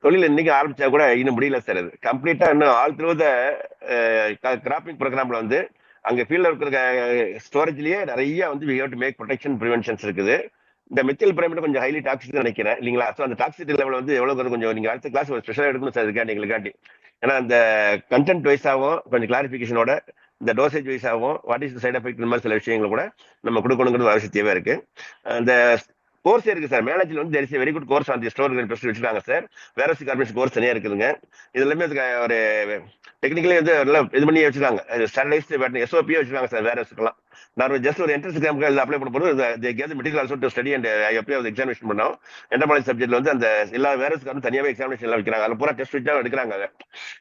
தொழில் இன்னைக்கு ஆரம்பிச்சா கூட இன்னும் முடியல சார். அது கம்ப்ளீட்டா இன்னும் ஆல் த்ரூ த கிராப்பிங் ப்ரோக்ராம்ல வந்து அங்க ஃபீல்ட்ல இருக்கிற ஸ்டோரேஜ்லயே நிறைய வந்து we have to make protection preventions இருக்குது. இந்த மெத்தில் பிரமிட் கொஞ்சம் ஹைலி டாக்ஸிக் நினைக்கிறேன் இல்லைங்களா? ஸோ அந்த டாக்ஸிக் லெவல் வந்து எவ்வளவு கொஞ்சம் நீங்க அடுத்த கிளாஸ் ஒரு ஸ்பெஷலாக எடுக்கணும் சார் இதுக்காண்டி எங்களுக்காண்டி. ஏன்னா அந்த கண்டென்ட் வைஸாகவும் கொஞ்சம் கிளாரிஃபிகேஷனோட இந்த டோசேஜ் வைஸாகவும் வாட் இஸ் சைட் எஃபெக்ட் இந்த மாதிரி சில விஷயங்கள் கூட நம்ம கொடுக்கணுங்கிறது அவசியம் தேவை இருக்கு. அந்த கோர்ஸ் இருக்கு சார். மேனேஜ்ல வந்து there is very good course அந்த ஸ்டோர் வச்சிருக்காங்க சார். வேர்ஹவுஸ் கார்மெண்ட்ஸ் கோர்ஸ் தனியா இருக்குதுங்க. இது எல்லாமே ஒரு டெக்னிக்கலி வந்து இது பண்ணி வச்சிருக்காங்க. ஸ்டாண்டர்டைஸ்ட் எஸ்ஓபியே வச்சிருக்காங்க சார் வேர்ஹவுஸ்க்குலாம். நான் ஜஸ்ட் ஒரு என்ட்ரன்ஸ் எக்ஸாமுக்கு அப்ளை பண்ணும்போது material also to study and எப்போ எக்ஸாமினேஷன் பண்ணோம். என்டர்பிரைஸ் சப்ஜெக்ட்ல வந்து அந்த எல்லா வேர்ஹவுஸ்க்கு தனியாவே எக்ஸாமினேஷன் எல்லாம் வைக்கிறாங்க. அதில் பூரா டெஸ்ட் வச்சா எடுக்கிறாங்க.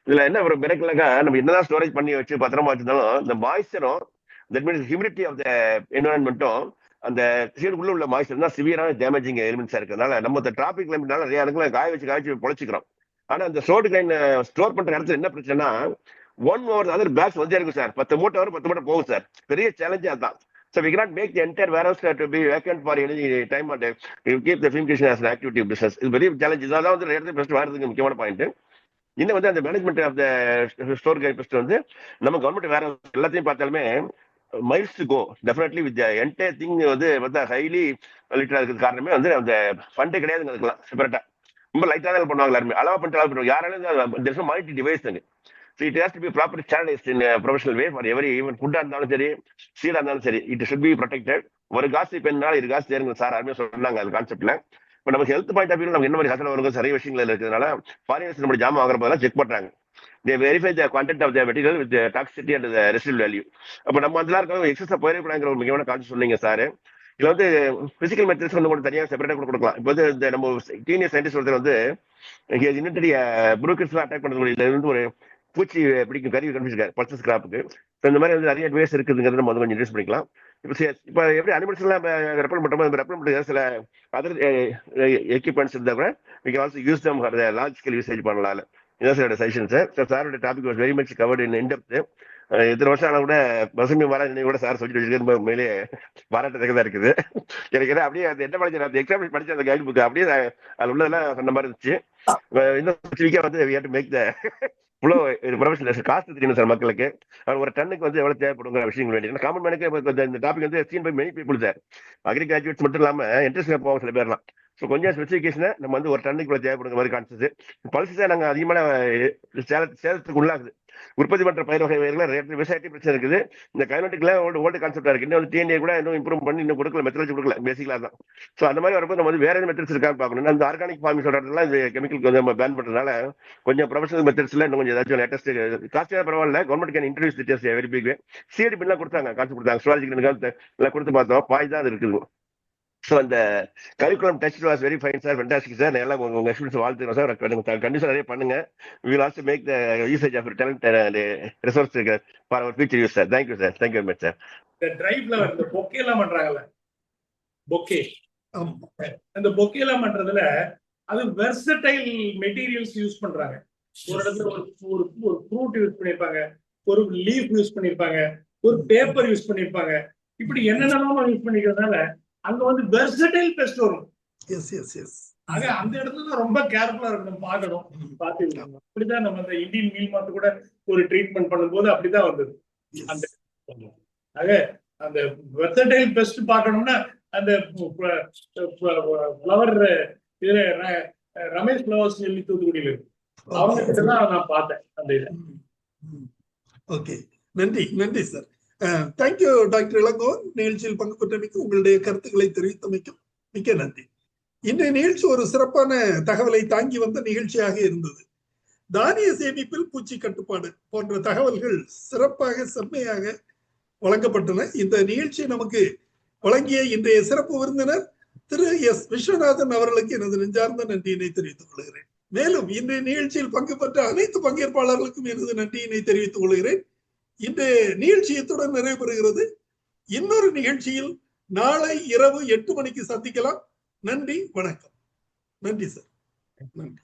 இதுல என்ன ஒரு மிரக்கலங்க, நம்ம என்னதான் ஸ்டோரேஜ் பண்ணி வச்சு பத்திரமா வச்சிருந்தாலும் இந்த மாய்ஸ்சரும் that means humidity of the என்வரன்மெண்ட்டும் அந்த சீடுக்குள்ள உள்ள மாய்ஸ்சர் தான் சிவியரான டேமேஜிங் எலிமெண்ட்ஸா இருக்கிறதுனால நம்ம இந்த டிராபிக் கிளைமேட்னால நிறைய இடத்துல காய வச்சு பொழைச்சிக்கிறோம். ஆனா அந்த ஸ்டோர் ஸ்டோர் பண்ற இடத்துல என்ன பிரச்சனைனா 1 over the other bags வந்து இருக்கும் சார். 10 மூட்டை வரும், 10 மூட்டை போகும் சார். பெரிய சேலஞ்சே அதுதான். So we cannot make the entire warehouse to be vacant for any time and you keep the fumication as an activity of business. இது பெரிய சேலஞ்ச். இதான் வந்து இடத்துல பெஸ்ட் வரதுக்கு முக்கியமான பாயிண்ட். இன்னும் வந்து அந்த management of the store pest வந்து நம்ம கவர்மெண்ட் வேற எல்லாத்தையும் பார்த்தாலுமே miles to go definitely with entire thing வந்து ஹைலி லிட்டரா இருக்கிறது காரணமே வந்து அந்த ஃபண்டே கிடையாதுங்க. அதுக்கெல்லாம் செப்பரேட்டா ரொம்ப லைட்டா தான் பண்ணுவாங்க. எல்லாருமே அளவா பண்ணுவாங்க. யாராலும் மல்டி டிவைஸ் தாங்க. So it has to be properly standardized in a professional way for every even food இருந்தாலும் சரி சீடா இருந்தாலும் சரி it should be protected. ஒரு காசு இப்ப என்னால 2 காசு தேருங்க சார் அருமையா சொன்னாங்க அது கான்செப்ட்ல. இப்ப நமக்கு ஹெல்த் பாயிண்ட் ஆஃப் வியூ நமக்கு என்ன மாதிரி ஹசன வருங்க நிறைய விஷயங்கள் இருக்கிறதுனால ஃபாரினர்ஸ் நம்ம ஜாமான் வாங்குற போதெல்லாம் செக் பண்றாங்க. They verify the content of the material with the toxicity and the residual value. அப்ப நம்ம அதெல்லாம் இருக்க எக்ஸஸா போயிடக்கூடாங்கிற ஒரு முக்கியமான கான்செப்ட் சொன்னீங்க சார். இதுல வந்து பிசிக்கல் மெத்தட்ஸ் வந்து கொஞ்சம் தனியாக செப்பரேட்டா கொடுக்கலாம். இப்போ வந்து இந்த நம்ம சீனியர் சயின்டிஸ்ட் ஒருத்தர் வந்து இன்வென்டரி புரோக்கர்ஸ் அட்டாக் பண்றது இருந்து ஒரு பூச்சி பிடிக்கும் கருவி கண்டுபிடிச்சிருக்காரு பல்சஸ் கிராப்புக்கு. இந்த மாதிரி வந்து நிறைய அட்வைஸ் இருக்குதுங்கிறத நம்ம கொஞ்சம் இன்ட்ரெஸ்ட் பண்ணிக்கலாம். இப்போ எப்படி அனிமல்ஸ் எல்லாம் ரெப்ரல் பண்றோமோ ரெப்ரல் பண்ற சில அதர் எக்யூப்மெண்ட்ஸ் இருந்தா கூட we can also use them for the large scale usage பண்ணலாம். இதான் சார் சஜஷன் சார். சாரோட topic was very much covered in depth. இத்தனை வருஷம் ஆனா கூட பசுமை மரம் கூட சார் சொல்லிட்டு வச்சிருக்கிறது உண்மையிலே பாராட்டத்தக்க தான் இருக்குது. எனக்கு அப்படியே அந்த என்ன படிச்ச அந்த எக்ஸாம் படிச்ச அந்த கைட் புக் அப்படியே அது உள்ளதெல்லாம் சொன்ன மாதிரி இருந்துச்சு. இன்னும் வந்து we have to make the professional cost தெரியணும் சார் மக்களுக்கு. ஒரு டன்னுக்கு வந்து எவ்வளவு தேவைப்படுங்கிற விஷயங்கள் வேண்டிய காமன் மேனுக்கு இந்த டாபிக் வந்து seen by many people sir. Agri graduates மட்டும் இல்லாம இன்ட்ரெஸ்ட் போவாங்க சில பேர்லாம். ஸோ கொஞ்சம் ஸ்பெசிஃபிகேஷனை நம்ம வந்து ஒரு டன்னுக்கு தேவைப்படுங்கிற மாதிரி கான்செப்ட். பல்சஸை நாங்கள் அதிகமான சேலத்துக்கு உள்ளாகுது. உற்பத்தி பண்ற பயிர் வகை விவசாயத்தையும் பிரச்சனை இருக்குது. இந்த கைனட்டிக்ல ஓல்டு கான்செப்டா இருக்கு. இன்னும் வந்து டிஎன்ஏ கூட இன்னும் இம்ப்ரூவ் பண்ணி இன்னும் கொடுக்கல, மெத்தடாலஜி கொடுக்கல, பேசிக்கலா தான். ஸோ அந்த மாதிரி வரும்போது நம்ம வந்து வேற எந்த மெத்தட்ஸ் இருக்கான்னு பார்க்கணும். அந்த ஆர்கானிக் ஃபார்மிங் சொல்றதுலாம் இந்த கெமிக்கல் வந்து நம்ம பேன் பண்றதுனால கொஞ்சம் ப்ரொஃபஷனல் மெத்தட்ஸ்ல இன்னும் கொஞ்சம் ஏதாச்சும் லேட்டஸ்ட் காஸ்ட் பரவாயில்ல. Government can introduce the test very big way. CAD பின்லாம் கொடுத்தாங்க, கான்செப்ட் கொடுத்தாங்க. சுவாலஜிக்கு கொடுத்து பார்த்தோம், பாய் தான் அது இருக்குது. ஸோ அந்த curriculum touch was very fine sir, fantastic sir. எல்லாம் உங்க எக்ஸ்பீரியன்ஸ் வாழ்த்துக்கிறோம் சார். கண்டிப்பாக நிறைய பண்ணுங்க. We will also make the usage of your talent and resource for our future use sir. Thank you sir. Thank you very much sir. இந்த டிரைவ்ல இந்த bouquet எல்லாம் பண்றாங்கல்ல, bouquet அந்த பொக்கே எல்லாம் பண்றதுல அது வெர்சடைல் மெட்டீரியல்ஸ் யூஸ் பண்றாங்க. ஒரு இடத்துல ஒரு ஃப்ரூட் யூஸ் பண்ணிருப்பாங்க, ஒரு லீஃப் யூஸ் பண்ணிருப்பாங்க, ஒரு பேப்பர் யூஸ் பண்ணிருப்பாங்க. இப்படி என்னென்னமோ யூஸ் பண்ணிக்கிறதுனால அங்க வந்து வெர்சடைல் பெஸ்ட் வரும். ஆக அந்த இடத்துல ரொம்ப கேர்ஃபுல்லா இருக்கணும், பார்க்கணும், பார்த்துக்கணும். அப்படிதான் நம்ம அந்த இந்தியன் மீல் மார்ட் கூட ஒரு ட்ரீட்மெண்ட் பண்ணும்போது அப்படிதான் வந்தது. அந்த ஆக அந்த வெர்சடைல் பெஸ்ட் பார்க்கணும்னா அந்த ஃப்ளவர் இதுல ரமேஷ் ஃப்ளவர்ஸ் சொல்லி தூத்துக்குடியில இருக்கு, அவங்க கிட்ட தான் நான் பார்த்தேன் அந்த இதை. ஓகே, நன்றி நன்றி சார். Thank you doctor Elangovan. நிகழ்ச்சியில் பங்கு பெற்றமைக்கு உங்களுடைய கருத்துக்களை தெரிவித்தமைக்கும் மிக்க நன்றி. இன்றைய நிகழ்ச்சி ஒரு சிறப்பான தகவலை தாங்கி வந்த நிகழ்ச்சியாக இருந்தது. தானிய சேமிப்பில் பூச்சி கட்டுப்பாடு போன்ற தகவல்கள் சிறப்பாக செம்மையாக வழங்கப்பட்டன. இந்த நிகழ்ச்சியை நமக்கு வழங்கிய இன்றைய சிறப்பு விருந்தினர் திரு எஸ் விஸ்வநாதன் அவர்களுக்கு எனது நெஞ்சார்ந்த நன்றியினை தெரிவித்துக் கொள்கிறேன். மேலும் இன்றைய நிகழ்ச்சியில் பங்கு பெற்ற அனைத்து பங்கேற்பாளர்களுக்கும் எனது நன்றியினை தெரிவித்துக் கொள்கிறேன். இன்றைய நிகழ்ச்சியத்துடன் நிறைவு பெறுகிறது. இன்னொரு நிகழ்ச்சியில் நாளை இரவு 8 மணிக்கு சந்திக்கலாம். நன்றி, வணக்கம். நன்றி சார். நன்றி.